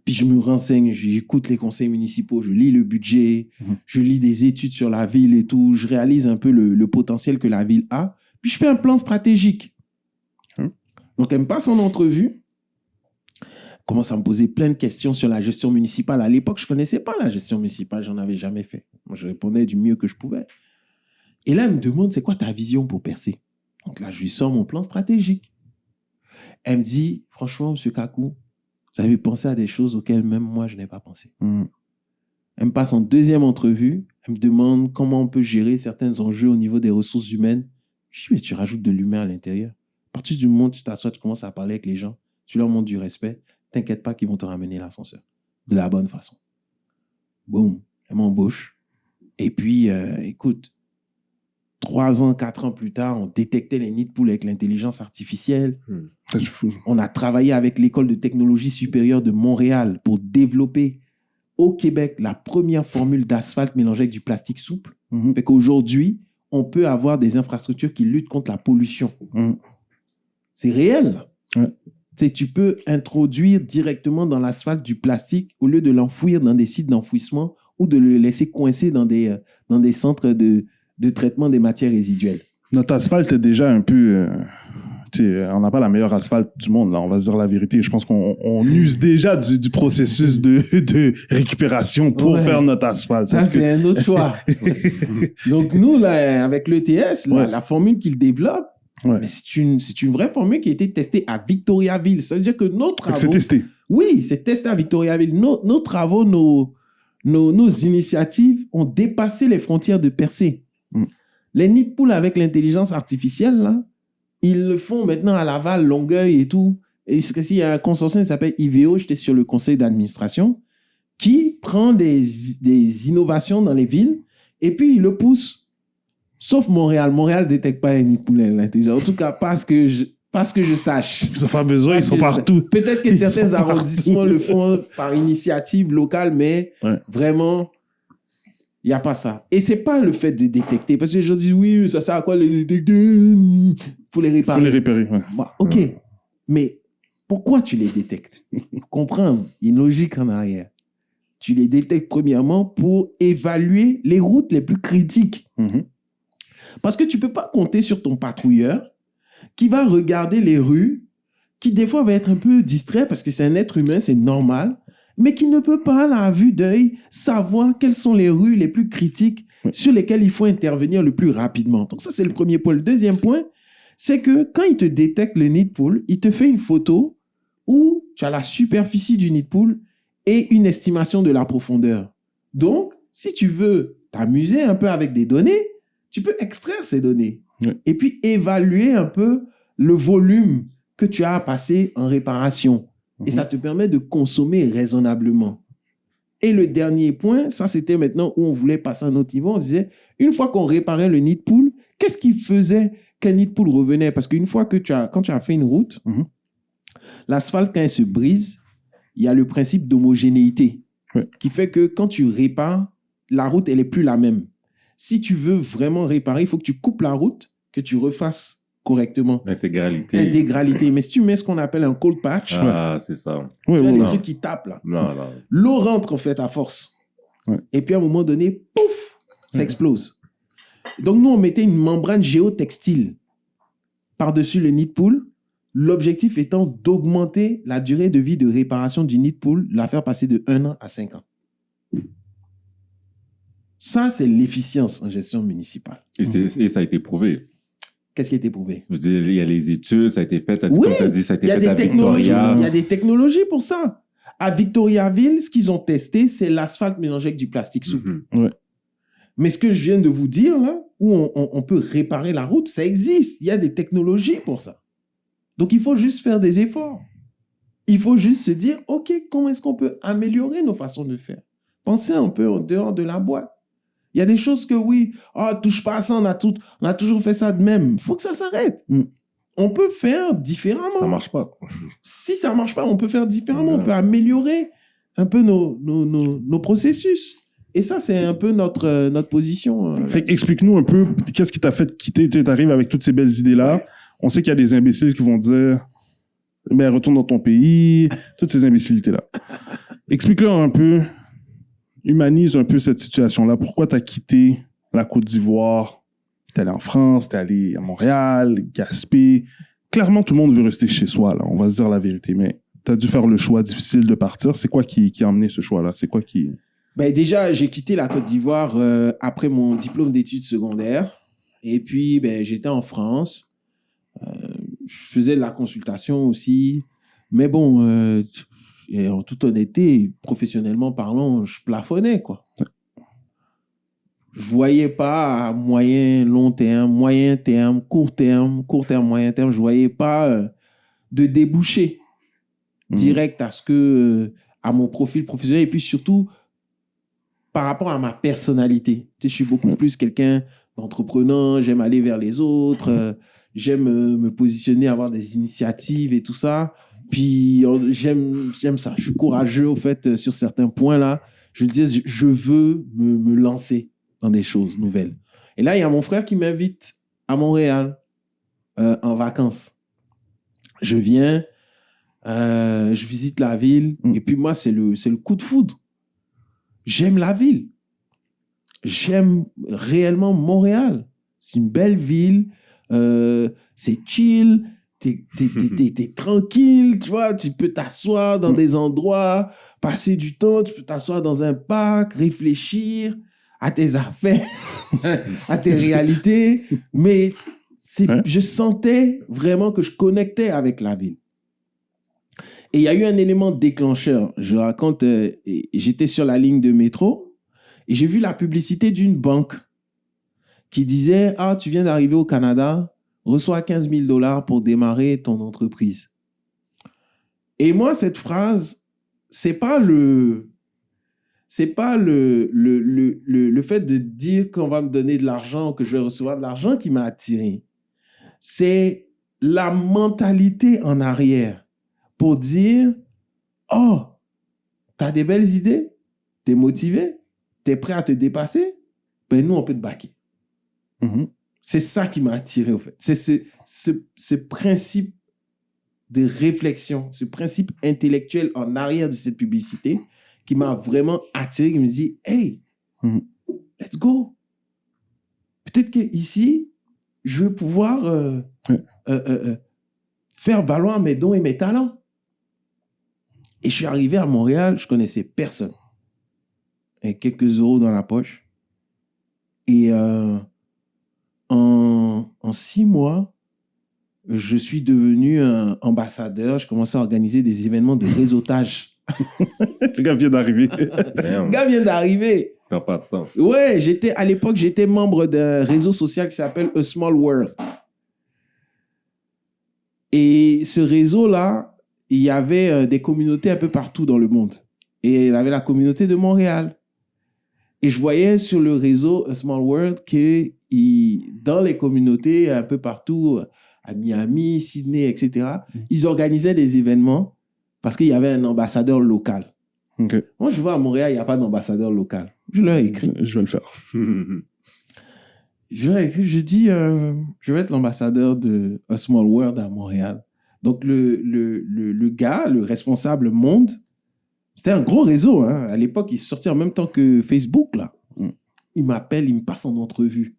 Puis je me renseigne, j'écoute les conseils municipaux, je lis le budget, je lis des études sur la ville et tout, je réalise un peu le potentiel que la ville a, puis je fais un plan stratégique. Donc, elle me passe en entrevue, commence à me poser plein de questions sur la gestion municipale. À l'époque, je ne connaissais pas la gestion municipale, j'en avais jamais fait. Moi, je répondais du mieux que je pouvais. Et là, elle me demande, c'est quoi ta vision pour Percé? Donc là, je lui sors mon plan stratégique. Elle me dit, franchement, M. Kakou, vous avez pensé à des choses auxquelles même moi, je n'ai pas pensé. Elle me passe en 2e entrevue. Elle me demande comment on peut gérer certains enjeux au niveau des ressources humaines. Je dis, mais tu rajoutes de l'humain à l'intérieur. À partir du moment où tu t'assois, tu commences à parler avec les gens, tu leur montres du respect, t'inquiète pas qu'ils vont te ramener l'ascenseur. De la bonne façon. Boum, elle m'embauche. Et puis, écoute, 3 ans, 4 ans plus tard, on détectait les nids de poules avec l'intelligence artificielle.
C'est fou.
On a travaillé avec l'École de technologie supérieure de Montréal pour développer au Québec la première formule d'asphalte mélangée avec du plastique souple. Fait qu'aujourd'hui, on peut avoir des infrastructures qui luttent contre la pollution. C'est réel. Ouais. Tu peux introduire directement dans l'asphalte du plastique au lieu de l'enfouir dans des sites d'enfouissement ou de le laisser coincer dans des centres de traitement des matières résiduelles.
Notre asphalte est déjà un peu... on n'a pas la meilleure asphalte du monde, là, on va se dire la vérité. Je pense qu'on use déjà du processus de récupération pour faire notre asphalte.
Ça, c'est un autre choix. Donc, nous, là, avec l'ETS, la formule qu'ils développent, mais c'est une vraie formule qui a été testée à Victoriaville. Ça veut dire que nos travaux...
C'est testé.
Oui, c'est testé à Victoriaville. Nos travaux, nos initiatives ont dépassé les frontières de Percé. Les nids de poules avec l'intelligence artificielle, là, ils le font maintenant à Laval, Longueuil et tout. Et il y a un consortium qui s'appelle IVO, j'étais sur le conseil d'administration, qui prend des innovations dans les villes et puis il le pousse. Sauf Montréal. Montréal ne détecte pas les nids de poules avec l'intelligence. En tout cas, parce que je sache.
Ils n'ont pas besoin, ils sont partout.
Peut-être que certains arrondissements le font par initiative locale, mais vraiment... Il n'y a pas ça. Et ce n'est pas le fait de détecter. Parce que les gens disent, oui, ça sert à quoi les détecter? Il faut les réparer.
Il faut les réparer,
OK. Mais pourquoi tu les détectes? Comprendre. Il y a une logique en arrière. Tu les détectes premièrement pour évaluer les routes les plus critiques. Parce que tu ne peux pas compter sur ton patrouilleur qui va regarder les rues, qui des fois va être un peu distrait parce que c'est un être humain, c'est normal, mais qui ne peut pas, à la vue d'œil, savoir quelles sont les rues les plus critiques sur lesquelles il faut intervenir le plus rapidement. Donc ça, c'est le premier point. Le deuxième point, c'est que quand il te détecte le nid de poule, il te fait une photo où tu as la superficie du nid de poule et une estimation de la profondeur. Donc, si tu veux t'amuser un peu avec des données, tu peux extraire ces données et puis évaluer un peu le volume que tu as à passer en réparation. Et ça te permet de consommer raisonnablement. Et le dernier point, ça c'était maintenant où on voulait passer à un autre niveau. On disait, une fois qu'on réparait le nid de poule, qu'est-ce qui faisait qu'un nid de poule revenait? Parce qu'une fois que quand tu as fait une route, l'asphalte, quand elle se brise, il y a le principe d'homogénéité qui fait que quand tu répares, la route, elle n'est plus la même. Si tu veux vraiment réparer, il faut que tu coupes la route que tu refasses correctement.
L'intégralité.
Intégralité. Mais si tu mets ce qu'on appelle un cold patch,
Ah, c'est ça.
tu as des
non.
trucs qui tapent là.
Non, non.
L'eau rentre en fait à force.
Ouais.
Et puis à un moment donné, pouf, ça explose. Donc nous, on mettait une membrane géotextile par-dessus le nid pool. L'objectif étant d'augmenter la durée de vie de réparation du nid pool, la faire passer de 1 an à 5 ans. Ça, c'est l'efficience en gestion municipale.
Et ça a été prouvé.
Qu'est-ce qui a été prouvé?
Je veux dire, il y a les études, ça a été fait,
Oui,
comme tu as dit, ça a été
Il y a
fait
des
à
technologies.
Victoria.
Il y a des technologies pour ça. À Victoriaville, ce qu'ils ont testé, c'est l'asphalte mélangé avec du plastique souple.
Mhm.
Mais ce que je viens de vous dire, là, où on peut réparer la route, ça existe. Il y a des technologies pour ça. Donc, il faut juste faire des efforts. Il faut juste se dire, OK, comment est-ce qu'on peut améliorer nos façons de faire? Pensez un peu en dehors de la boîte. Il y a des choses que, oui, touche pas à ça, on a toujours fait ça de même. Il faut que ça s'arrête. On peut faire différemment.
Ça marche pas.
Si ça marche pas, on peut faire différemment.
Ouais.
On peut améliorer un peu nos processus. Et ça, c'est un peu notre position.
Fait explique-nous un peu, qu'est-ce qui t'a fait quitter? Tu arrives avec toutes ces belles idées-là.
Ouais.
On sait qu'il y a des imbéciles qui vont dire, mais retourne dans ton pays, toutes ces imbécilités-là. Explique-leur un peu, humanise un peu cette situation-là. Pourquoi tu as quitté la Côte d'Ivoire? T'es allé en France, t'es allé à Montréal, Gaspé. Clairement, tout le monde veut rester chez soi, là. On va se dire la vérité. Mais t'as dû faire le choix difficile de partir. C'est quoi qui a amené ce choix-là? C'est quoi qui...
Ben déjà, j'ai quitté la Côte d'Ivoire après mon diplôme d'études secondaires. Et puis, ben, j'étais en France. Je faisais de la consultation aussi. Mais bon, et en toute honnêteté, professionnellement parlant, je plafonnais, quoi. Je voyais pas à moyen, long terme, moyen terme, court terme, moyen terme, je voyais pas de débouché direct à mon profil professionnel. Et puis surtout, par rapport à ma personnalité. Tu sais, je suis beaucoup plus quelqu'un d'entreprenant, j'aime aller vers les autres, j'aime me positionner, avoir des initiatives et tout ça. Puis j'aime ça. Je suis courageux, au fait, sur certains points-là. Je veux dire, je veux me lancer dans des choses nouvelles. Et là, il y a mon frère qui m'invite à Montréal en vacances. Je viens, je visite la ville, et puis moi, c'est le coup de foudre. J'aime la ville. J'aime réellement Montréal. C'est une belle ville. C'est chill. T'es tranquille, tu vois. Tu peux t'asseoir dans des endroits, passer du temps. Tu peux t'asseoir dans un parc, réfléchir à tes affaires, à tes réalités. Mais je sentais vraiment que je connectais avec la ville. Et il y a eu un élément déclencheur. Je raconte, j'étais sur la ligne de métro et j'ai vu la publicité d'une banque qui disait « Ah, tu viens d'arriver au Canada, reçois 15 000 $ pour démarrer ton entreprise. » Et moi, cette phrase, c'est pas le fait de dire qu'on va me donner de l'argent ou que je vais recevoir de l'argent qui m'a attiré. C'est la mentalité en arrière. Pour dire, oh, t'as des belles idées, t'es motivé, t'es prêt à te dépasser, ben nous, on peut te backer. C'est ça qui m'a attiré, au fait. C'est ce principe de réflexion, ce principe intellectuel en arrière de cette publicité qui m'a vraiment attiré, qui me dit, hey, let's go. Peut-être qu'ici, je vais pouvoir faire valoir mes dons et mes talents. Et je suis arrivé à Montréal, je connaissais personne. Avec quelques euros dans la poche. Et en 6 mois, je suis devenu un ambassadeur. Je commençais à organiser des événements de réseautage.
Le gars vient d'arriver.
Le gars vient d'arriver.
T'as pas de temps.
Ouais, à l'époque, j'étais membre d'un réseau social qui s'appelle A Small World. Et ce réseau-là, il y avait des communautés un peu partout dans le monde. Et il y avait la communauté de Montréal. Et je voyais sur le réseau A Small World que dans les communautés un peu partout, à Miami, Sydney, etc., ils organisaient des événements parce qu'il y avait un ambassadeur local.
Okay.
Moi, je vois à Montréal, il n'y a pas d'ambassadeur local. Je leur ai écrit.
Je vais le faire.
Je dis, je vais être l'ambassadeur de A Small World à Montréal. Donc, le gars, le responsable Monde, c'était un gros réseau. Hein. À l'époque, il sortait en même temps que Facebook, là. Il m'appelle, il me passe en entrevue.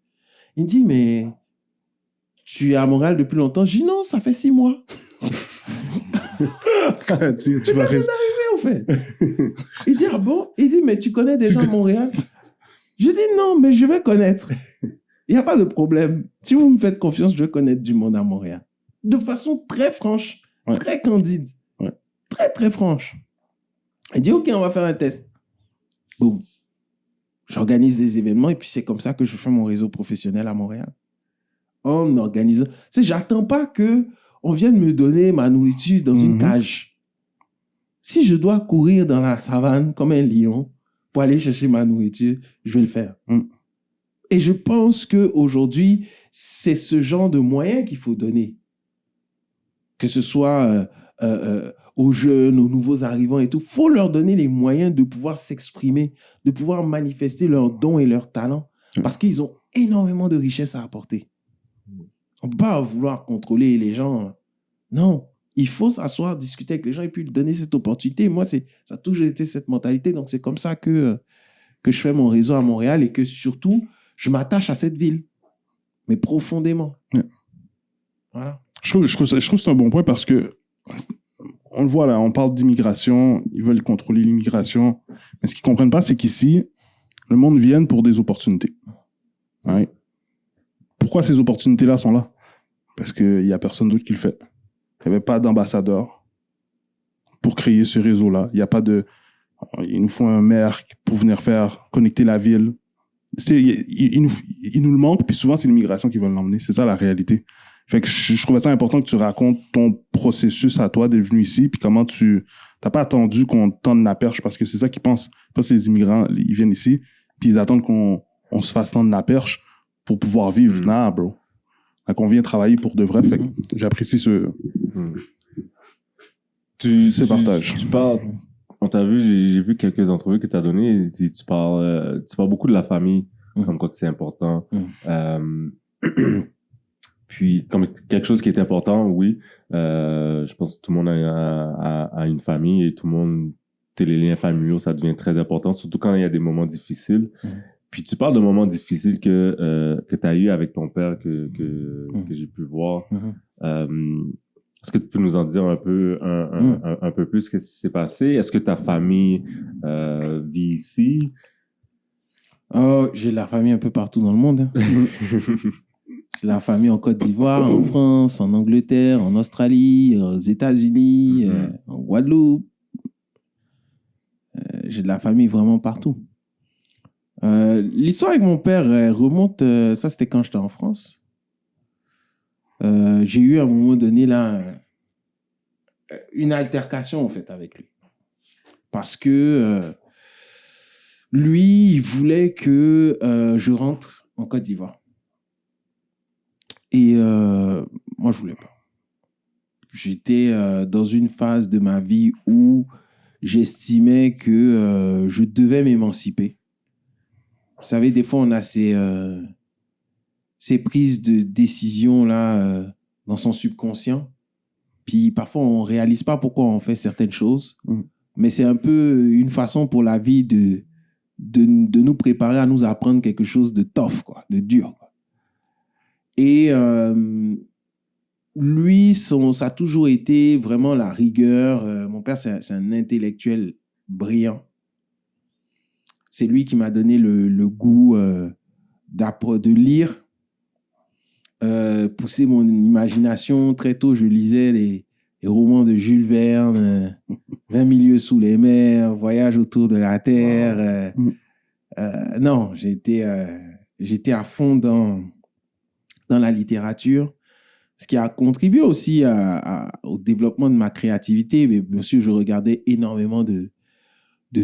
Il me dit, mais tu es à Montréal depuis longtemps? Je dis, non, ça fait 6 mois.
tu vas rester.
En fait. Il dit, ah bon? Il dit, mais tu connais des gens à Montréal? Je dis, non, mais je vais connaître. Il n'y a pas de problème. Si vous me faites confiance, je vais connaître du monde à Montréal. De façon très franche, très candide, très, très franche. Il dit, OK, on va faire un test. Boum. J'organise des événements et puis c'est comme ça que je fais mon réseau professionnel à Montréal. En organisant. Tu sais, j'attends pas qu'on vienne me donner ma nourriture dans une cage. Si je dois courir dans la savane comme un lion pour aller chercher ma nourriture, je vais le faire. Et je pense qu'aujourd'hui, c'est ce genre de moyens qu'il faut donner. Que ce soit aux jeunes, aux nouveaux arrivants et tout. Il faut leur donner les moyens de pouvoir s'exprimer, de pouvoir manifester leurs dons et leurs talents. Parce qu'ils ont énormément de richesses à apporter. On ne peut pas vouloir contrôler les gens. Non, il faut s'asseoir, discuter avec les gens et puis leur donner cette opportunité. Moi, ça a toujours été cette mentalité. Donc, c'est comme ça que je fais mon réseau à Montréal et que surtout, je m'attache à cette ville. Mais profondément. Voilà.
Je trouve que c'est un bon point parce que on le voit là, on parle d'immigration, ils veulent contrôler l'immigration. Mais ce qu'ils ne comprennent pas, c'est qu'ici, le monde vient pour des opportunités. Ouais. Pourquoi ces opportunités-là sont là? Parce qu'il n'y a personne d'autre qui le fait. Il n'y avait pas d'ambassadeur pour créer ce réseau-là. Il n'y a pas de... Il nous faut un maire pour venir connecter la ville. Il nous le manque, puis souvent, c'est l'immigration qui va l'emmener. C'est ça la réalité. Fait que je trouvais ça important que tu racontes ton processus à toi d'être venu ici, puis comment tu n'as pas attendu qu'on te tende la perche, parce que c'est ça qu'ils pensent. Parce que les immigrants, ils viennent ici, puis ils attendent qu'on se fasse tendre la perche pour pouvoir vivre. Non, bro. Donc, on vient travailler pour de vrai. Fait que j'apprécie ce partage.
Tu parles... On t'a vu, j'ai vu quelques entrevues que tu as données. Tu parles beaucoup de la famille, comme quoi que c'est important. Puis, comme quelque chose qui est important, oui. Je pense que tout le monde a une famille et tout le monde, les liens familiaux, ça devient très important, surtout quand il y a des moments difficiles. Puis, tu parles de moments difficiles que tu as eu avec ton père, que j'ai pu voir. Est-ce que tu peux nous en dire un peu plus ce qui s'est passé? Est-ce que ta famille vit ici?
Oh, j'ai de la famille un peu partout dans le monde. J'ai de la famille en Côte d'Ivoire, en France, en Angleterre, en Australie, aux États-Unis, en Guadeloupe. J'ai de la famille vraiment partout. L'histoire avec mon père remonte, ça c'était quand j'étais en France. J'ai eu à un moment donné là une altercation en fait avec lui. Parce que lui, il voulait que je rentre en Côte d'Ivoire. Et moi, je voulais pas. J'étais dans une phase de ma vie où j'estimais que je devais m'émanciper. Vous savez, des fois, on a ces prises de décision là dans son subconscient. Puis parfois, on réalise pas pourquoi on fait certaines choses. Mais c'est un peu une façon pour la vie de nous préparer à nous apprendre quelque chose de tough, quoi, de dur. Quoi. Et lui, ça a toujours été vraiment la rigueur. Mon père, c'est un intellectuel brillant. C'est lui qui m'a donné le goût de lire, pousser mon imagination. Très tôt, je lisais les romans de Jules Verne, 20 milieux sous les mers, Voyage autour de la Terre. Non, j'étais à fond dans la littérature, ce qui a contribué aussi au développement de ma créativité. Mais bien sûr, je regardais énormément de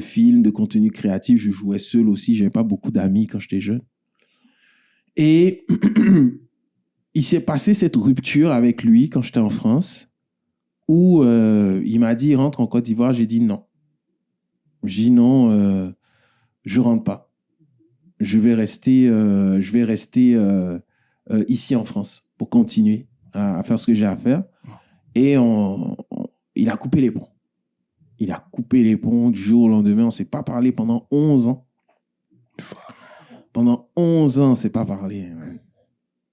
films, de contenu créatif. Je jouais seul aussi. Je n'avais pas beaucoup d'amis quand j'étais jeune. Et il s'est passé cette rupture avec lui quand j'étais en France, où il m'a dit, rentre en Côte d'Ivoire. J'ai dit non. J'ai dit non, je ne rentre pas. je vais rester ici en France pour continuer à faire ce que j'ai à faire. Et il a coupé les ponts. Il a coupé les ponts du jour au lendemain. On ne s'est pas parlé pendant 11 ans. Pendant 11 ans, on ne s'est pas parlé. Man.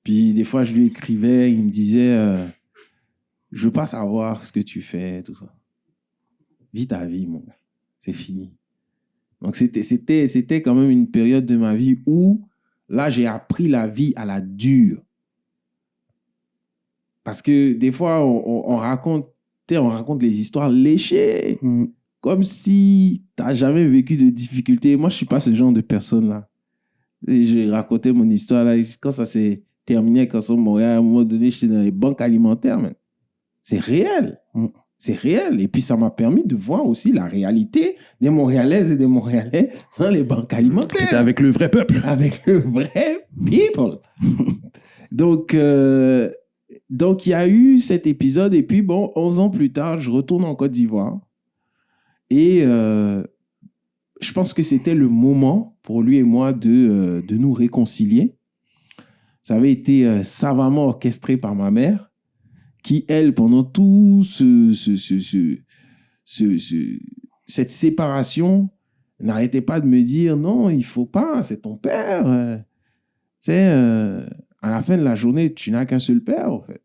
Puis des fois, je lui écrivais, il me disait je ne veux pas savoir ce que tu fais, tout ça. Vis ta vie, mon gars. C'est fini. Donc, c'était quand même une période de ma vie où, là, j'ai appris la vie à la dure. Parce que des fois, on raconte les histoires léchées, comme si tu n'as jamais vécu de difficultés. Moi, je ne suis pas ce genre de personne-là. J'ai raconté mon histoire, là, quand ça s'est terminé avec Ensemble Montréal, à un moment donné, j'étais dans les banques alimentaires. Man. C'est réel. C'est réel. Et puis, ça m'a permis de voir aussi la réalité des Montréalaises et des Montréalais dans les banques alimentaires.
T'étais avec le vrai peuple.
Avec le vrai people. Donc, il y a eu cet épisode. Et puis, 11 ans plus tard, je retourne en Côte d'Ivoire. Et je pense que c'était le moment pour lui et moi de nous réconcilier. Ça avait été savamment orchestré par ma mère, qui, elle, pendant tout cette séparation, n'arrêtait pas de me dire « Non, il ne faut pas, c'est ton père. Tu sais, à la fin de la journée, tu n'as qu'un seul père, en fait. »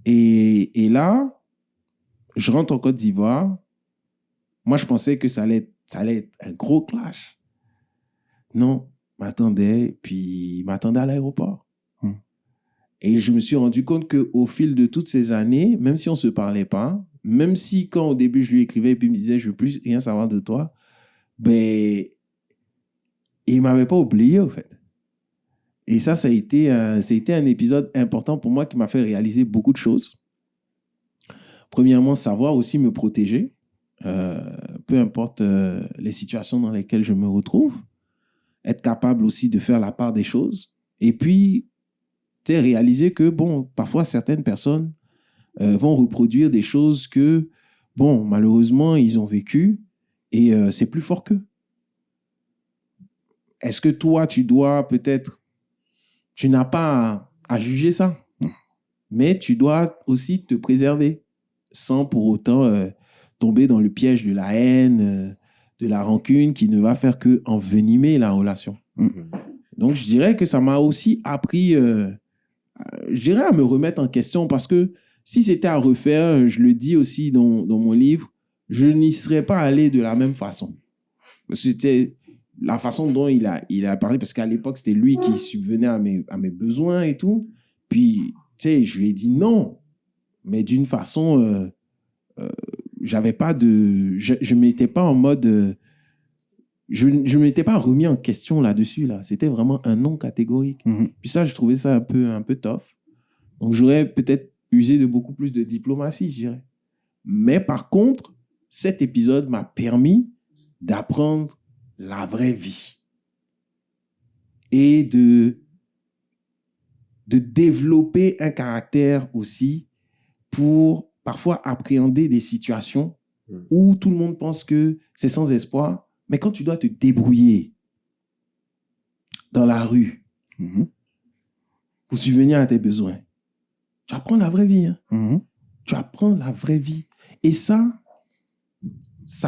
Et là, je rentre en Côte d'Ivoire. Moi, je pensais que ça allait être un gros clash. Non, il m'attendait à l'aéroport. Et je me suis rendu compte qu'au fil de toutes ces années, même si on ne se parlait pas, même si quand au début je lui écrivais et puis il me disait « Je ne veux plus rien savoir de toi », il ne m'avait pas oublié, en fait. Et ça a été un épisode important pour moi qui m'a fait réaliser beaucoup de choses. Premièrement, savoir aussi me protéger, peu importe les situations dans lesquelles je me retrouve. Être capable aussi de faire la part des choses. Et puis, réaliser que, parfois, certaines personnes vont reproduire des choses que, malheureusement, ils ont vécues et c'est plus fort qu'eux. Est-ce que toi, tu n'as pas à juger ça, mais tu dois aussi te préserver sans pour autant tomber dans le piège de la haine, de la rancune qui ne va faire qu'envenimer la relation. Donc, je dirais que ça m'a aussi appris, à me remettre en question parce que si c'était à refaire, je le dis aussi dans mon livre, je n'y serais pas allé de la même façon. C'était la façon dont il a parlé, parce qu'à l'époque, c'était lui qui subvenait à mes besoins et tout. Puis, je lui ai dit non, mais d'une façon, j'avais pas de... Je m'étais pas en mode... je ne m'étais pas remis en question là-dessus. Là. C'était vraiment un non catégorique. Puis ça, je trouvais ça un peu tough. Donc, j'aurais peut-être usé de beaucoup plus de diplomatie, je dirais. Mais par contre, cet épisode m'a permis d'apprendre la vraie vie et de développer un caractère aussi pour parfois appréhender des situations où tout le monde pense que c'est sans espoir. Mais quand tu dois te débrouiller dans la rue pour subvenir à tes besoins, tu apprends la vraie vie. Tu apprends la vraie vie. Et ça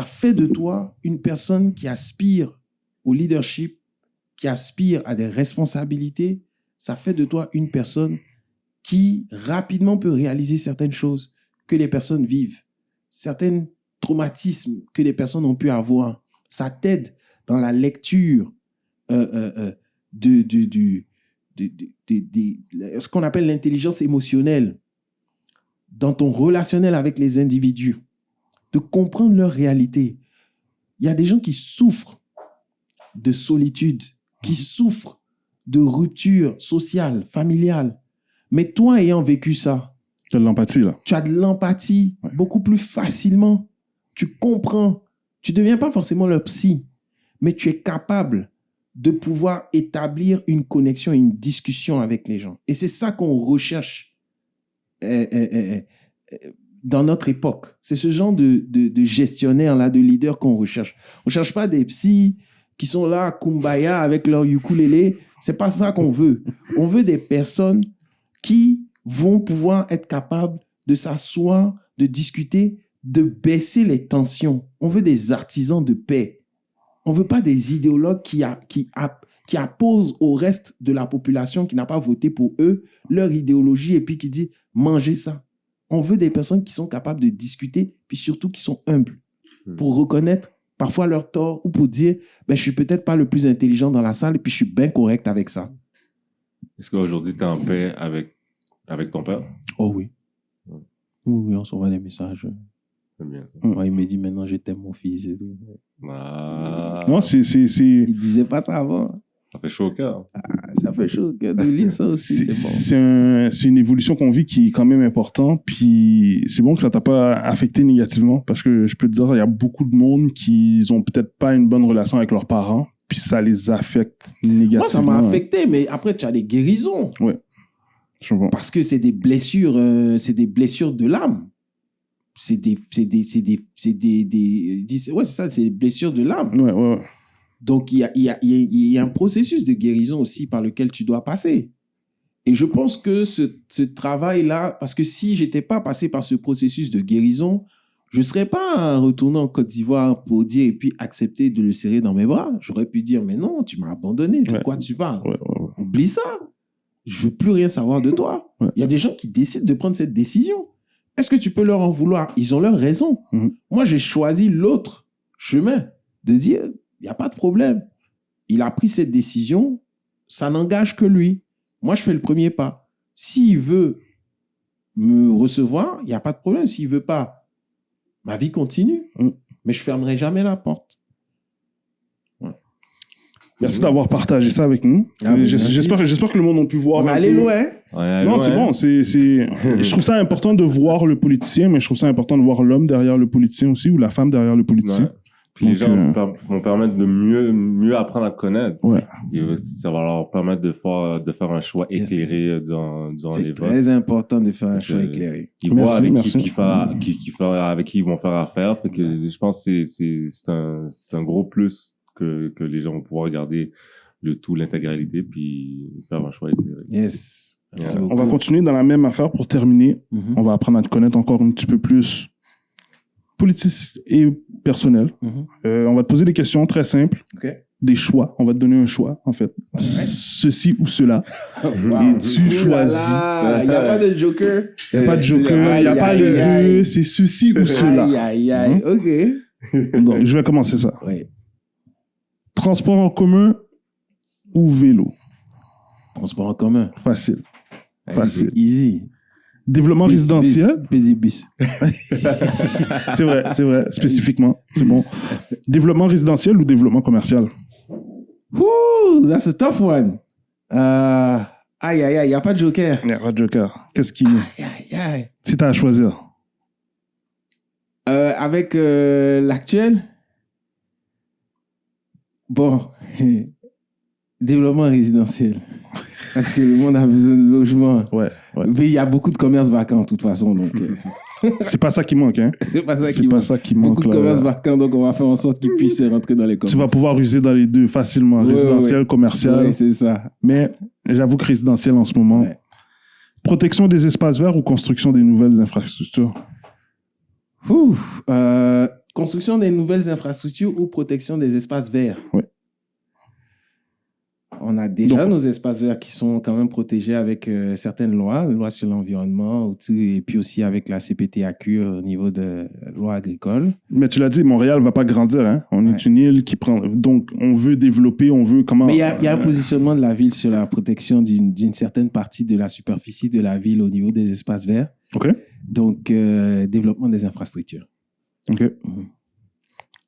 fait de toi une personne qui aspire au leadership, qui aspire à des responsabilités. Ça fait de toi une personne qui rapidement peut réaliser certaines choses que les personnes vivent, certains traumatismes que les personnes ont pu avoir. Ça t'aide dans la lecture de ce qu'on appelle l'intelligence émotionnelle, dans ton relationnel avec les individus, de comprendre leur réalité. Il y a des gens qui souffrent de solitude, qui souffrent de rupture sociale, familiale. Mais toi, ayant vécu ça,
tu as de l'empathie, là.
Tu as de l'empathie beaucoup plus facilement. Tu comprends. Tu ne deviens pas forcément leur psy, mais tu es capable de pouvoir établir une connexion, une discussion avec les gens. Et c'est ça qu'on recherche dans notre époque. C'est ce genre de gestionnaire-là, de leader qu'on recherche. On ne cherche pas des psys
qui sont là, kumbaya, avec leur ukulélé. C'est pas ça qu'on veut. On veut des personnes qui vont pouvoir être capables de s'asseoir, de discuter, de baisser les tensions. On veut des artisans de paix. On veut pas des idéologues qui apposent au reste de la population qui n'a pas voté pour eux leur idéologie et puis qui dit mangez ça. On veut des personnes qui sont capables de discuter puis surtout qui sont humbles pour reconnaître parfois leur tort ou pour dire ben, je suis peut-être pas le plus intelligent dans la salle et puis je suis bien correct avec ça.
Est-ce qu'aujourd'hui, tu es en paix avec ton père?
Oh oui. Oui, on s'envoie des messages.
C'est bien ça.
Ouais, il me dit maintenant je t'aime mon fils et tout.
Ah,
Non,
Il disait pas ça avant.
ça fait chaud au cœur.
Ça fait chaud de lire ça aussi.
c'est une évolution qu'on vit qui est quand même importante. Puis c'est bon que ça t'a pas affecté négativement parce que je peux te dire, il y a beaucoup de monde qui ont peut-être pas une bonne relation avec leurs parents. Puis ça les affecte négativement.
Moi, ça m'a affecté, mais après, tu as des guérisons.
Ouais. Je comprends.
Parce que c'est des blessures de l'âme. C'est des blessures de l'âme.
Ouais.
Donc, il y a un processus de guérison aussi par lequel tu dois passer. Et je pense que ce travail-là, parce que si j'étais pas passé par ce processus de guérison, je serais pas retourné en Côte d'Ivoire pour dire et puis accepter de le serrer dans mes bras. J'aurais pu dire, mais non, tu m'as abandonné. De quoi tu parles?
Ouais.
Oublie ça. Je veux plus rien savoir de toi.
Ouais.
Il y a des gens qui décident de prendre cette décision. Est-ce que tu peux leur en vouloir? Ils ont leur raison. Moi, j'ai choisi l'autre chemin de dire, il n'y a pas de problème. Il a pris cette décision, ça n'engage que lui. Moi, je fais le premier pas. S'il veut me recevoir, il n'y a pas de problème. S'il ne veut pas, ma vie continue. Mais je ne fermerai jamais la porte.
Merci d'avoir partagé ça avec nous. J'espère que le monde a pu voir.
On va aller loin.
Non, c'est bon. Je trouve ça important de voir le politicien, mais je trouve ça important de voir l'homme derrière le politicien aussi, ou la femme derrière le politicien.
Ouais. Puis les gens vont permettre de mieux apprendre à connaître.
Ouais.
Ça va leur permettre de faire un choix éclairé durant les votes.
C'est très important de faire un choix éclairé.
Ils voient avec qui ils vont faire affaire. Fait que je pense que c'est un gros plus que les gens vont pouvoir regarder l'intégralité puis faire un choix éclairé.
Yes. Merci beaucoup.
On va continuer dans la même affaire pour terminer. On va apprendre à te connaître encore un petit peu plus politique et personnel. On va te poser des questions très simples. Des choix. On va te donner un choix, en fait. Ceci ou cela. Et tu choisis.
Il n'y a pas de joker.
Il n'y a pas de joker. Il n'y a pas les deux. C'est ceci ou cela.
OK.
Donc, je vais commencer ça.
Oui.
Transport en commun ou vélo?
Transport en commun.
Facile.
Easy.
Développement résidentiel?
Pédibus.
C'est vrai. Spécifiquement. C'est bon. Développement résidentiel ou développement commercial?
Ouh, that's a tough one. Il n'y a pas de joker.
Il n'y a pas de joker. Qu'est-ce qui...
Aïe.
Si tu as à choisir.
Avec l'actuel? Bon. Développement résidentiel. Parce que le monde a besoin de logement.
Ouais.
Mais il y a beaucoup de commerces vacants, de toute façon. Donc,
c'est pas ça qui manque, hein?
C'est pas ça qui manque. Beaucoup de commerces vacants, donc on va faire en sorte qu'ils puissent rentrer dans les commerces.
Tu vas pouvoir user dans les deux facilement, résidentiel, commercial.
Oui, c'est ça.
Mais j'avoue que résidentiel en ce moment. Ouais. Protection des espaces verts ou construction des nouvelles infrastructures?
Construction des nouvelles infrastructures ou protection des espaces verts?
Oui.
On a déjà nos espaces verts qui sont quand même protégés avec certaines lois sur l'environnement, et puis aussi avec la CPTAQ au niveau de loi agricole.
Mais tu l'as dit, Montréal ne va pas grandir. Hein? On est une île qui prend... Donc, on veut développer, on veut comment...
Mais il y a un positionnement de la ville sur la protection d'une certaine partie de la superficie de la ville au niveau des espaces verts.
OK.
Donc, développement des infrastructures.
OK.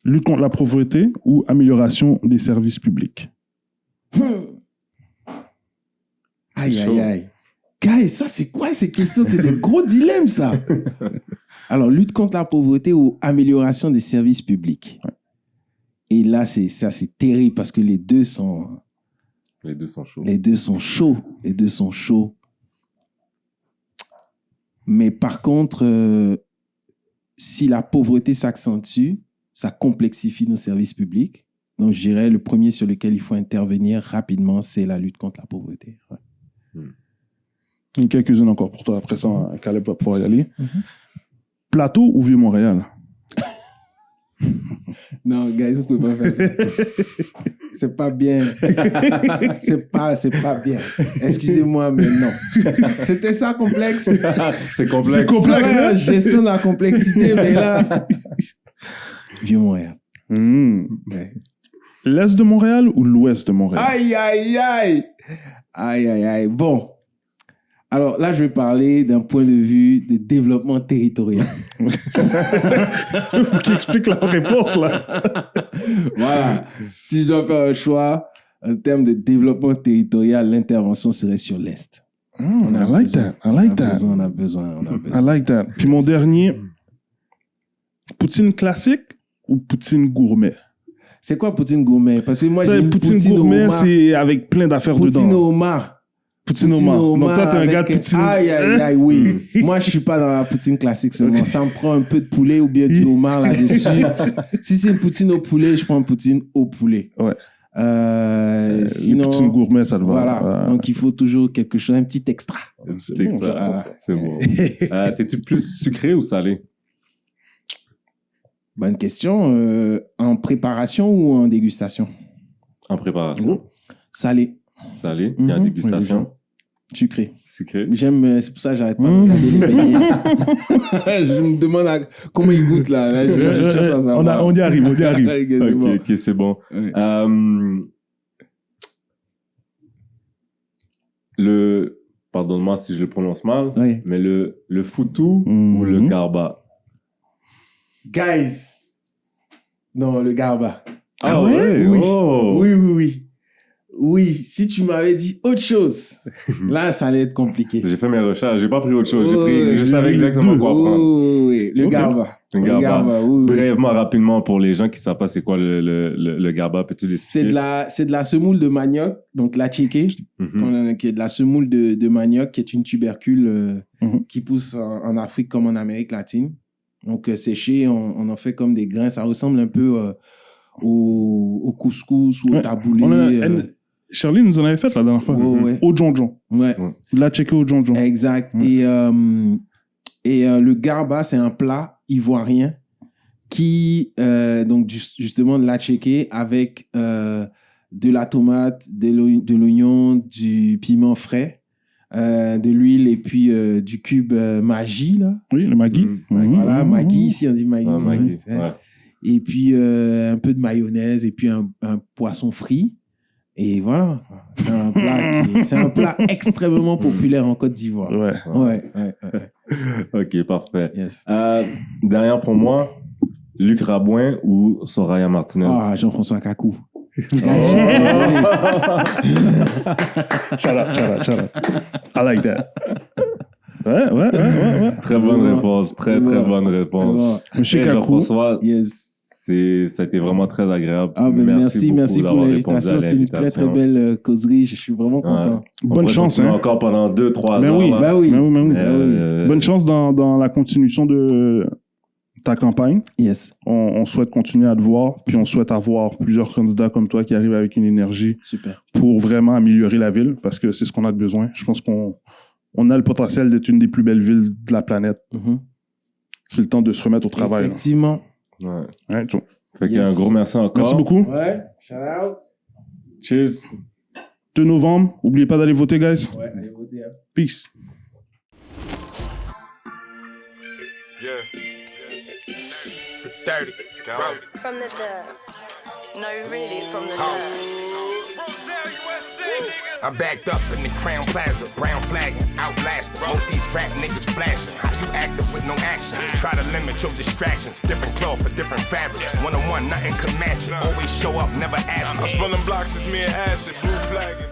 Lutte contre la pauvreté ou amélioration des services publics?
Aïe. Guys, ça, c'est quoi ces questions? C'est des gros dilemmes, ça. Alors, lutte contre la pauvreté ou amélioration des services publics. Ouais. Et là, c'est terrible parce que les deux sont chauds. Mais par contre, si la pauvreté s'accentue, ça complexifie nos services publics.
Donc, je dirais, le premier sur lequel il faut intervenir rapidement, c'est la lutte contre la pauvreté. Ouais.
Il y a quelques-unes encore pour toi. Après ça, Caleb va pouvoir y aller. Plateau ou Vieux-Montréal?
Non, guys, vous pouvez pas faire ça. C'est pas bien. C'est pas bien. Excusez-moi, mais non. C'était ça, complexe.
C'est complexe.
C'est complexe,
Ça va,
hein?
gestion de la complexité, mais là... Vieux-Montréal. Ouais.
L'Est de Montréal ou l'Ouest de Montréal?
Aïe, aïe, aïe. Aïe, aïe, aïe. Bon. Alors là, je vais parler d'un point de vue de développement territorial.
Qui explique la réponse, là.
Voilà. Si je dois faire un choix, en termes de développement territorial, l'intervention serait sur l'Est.
I like that. I like that.
On a besoin.
I like that. Puis mon dernier, poutine classique ou poutine gourmet?
C'est quoi poutine gourmet? Parce que moi, j'ai une
Poutine gourmet, c'est avec plein d'affaires dedans.
Poutine au homard.
Poutine au homard. Donc toi, t'es un gars de poutine.
Aïe, aïe, aïe, oui. Moi, je suis pas dans la poutine classique seulement. Ça me prend un peu de poulet ou bien du homard là-dessus. Si c'est une poutine au poulet, je prends une poutine au poulet.
Ouais.
Sinon,
les poutines gourmet, ça te va.
Voilà. Donc, il faut toujours quelque chose, un petit extra.
C'est bon, c'est bon. T'es-tu plus sucré ou salé?
Bonne question. En préparation ou en dégustation?
En préparation.
Salé.
Salé. Il y a en dégustation.
Sucré.
Sucré.
J'aime, c'est pour ça que j'arrête pas de regarder les beignets. Je me demande comment ils goûtent là. Je cherche à savoir.
On y arrive.
Ok, c'est bon.
Ouais.
Pardonne-moi si je le prononce mal,
Oui.
mais le foutou ou le garba?
Guys. Non, le garba.
Ah ouais?
Oui.
Oh.
Oui, si tu m'avais dit autre chose, là, ça allait être compliqué.
J'ai fait mes recherches, j'ai pas pris autre chose.
Oh,
Je savais exactement quoi prendre.
Oui, le garba.
Le garba.
Oui.
Brièvement, rapidement, pour les gens qui savent pas c'est quoi le garba, peux-tu l'expliquer?
C'est de la semoule de manioc, donc la tchéké, qui est de la semoule de manioc, qui est une tubercule qui pousse en Afrique comme en Amérique latine. Donc, séché, on en fait comme des grains. Ça ressemble un peu au couscous ou au taboulé.
Shirley nous en avait fait la dernière fois.
Ouais.
Au jonjon.
Ouais.
La checker au jonjon.
Exact. Et le garba, c'est un plat ivoirien qui, donc justement, de la tchéké avec de la tomate, de l'oignon, du piment frais, de l'huile et puis du cube Maggi, là.
Oui, le Maggi.
Voilà, Maggi, ici on dit Maggi.
Ah, Maggi, ouais.
Et puis un peu de mayonnaise et puis un poisson frit. Et voilà, c'est un plat extrêmement populaire en Côte d'Ivoire. Ouais.
Ok, parfait.
Yes.
Derrière pour moi, Luc Rabouin ou Soraya Martinez?
Ah, Jean-François Kakou.
Shout out. I like that. Ouais.
Très bonne réponse. Très bonne réponse.
Monsieur Kakou.
Jean-François,
Yes.
Ça a été vraiment très agréable.
Merci pour l'invitation. C'était une très belle causerie. Je suis vraiment content.
Bonne chance.
Encore pendant 2-3 heures.
Oui.
Oui.
Bonne chance dans la continuation de ta campagne.
Yes.
On souhaite continuer à te voir, puis on souhaite avoir plusieurs candidats comme toi qui arrivent avec une énergie
Super.
pour vraiment améliorer la ville, parce que c'est ce qu'on a de besoin. Je pense qu'on a le potentiel d'être une des plus belles villes de la planète. C'est le temps de se remettre au travail.
Effectivement.
Ouais, tout. Fait qu'il y a un gros merci encore.
Merci beaucoup.
Ouais, shout out.
Cheers.
2 novembre, n'oubliez pas d'aller voter, guys.
Ouais, allez voter.
Peace.
Yeah.
30.
From the dirt. No, really from the dirt.
Roselle, USA, niggas.
I'm backed up in the Crown Plaza, brown flagging, outlasting. Most these rap niggas flashing. How you active with no action? Try to limit your distractions. Different cloth for different fabrics. One-on-one, nothing can match it. Always show up, never absent.
I'm spilling blocks, it's me and acid, blue flagging.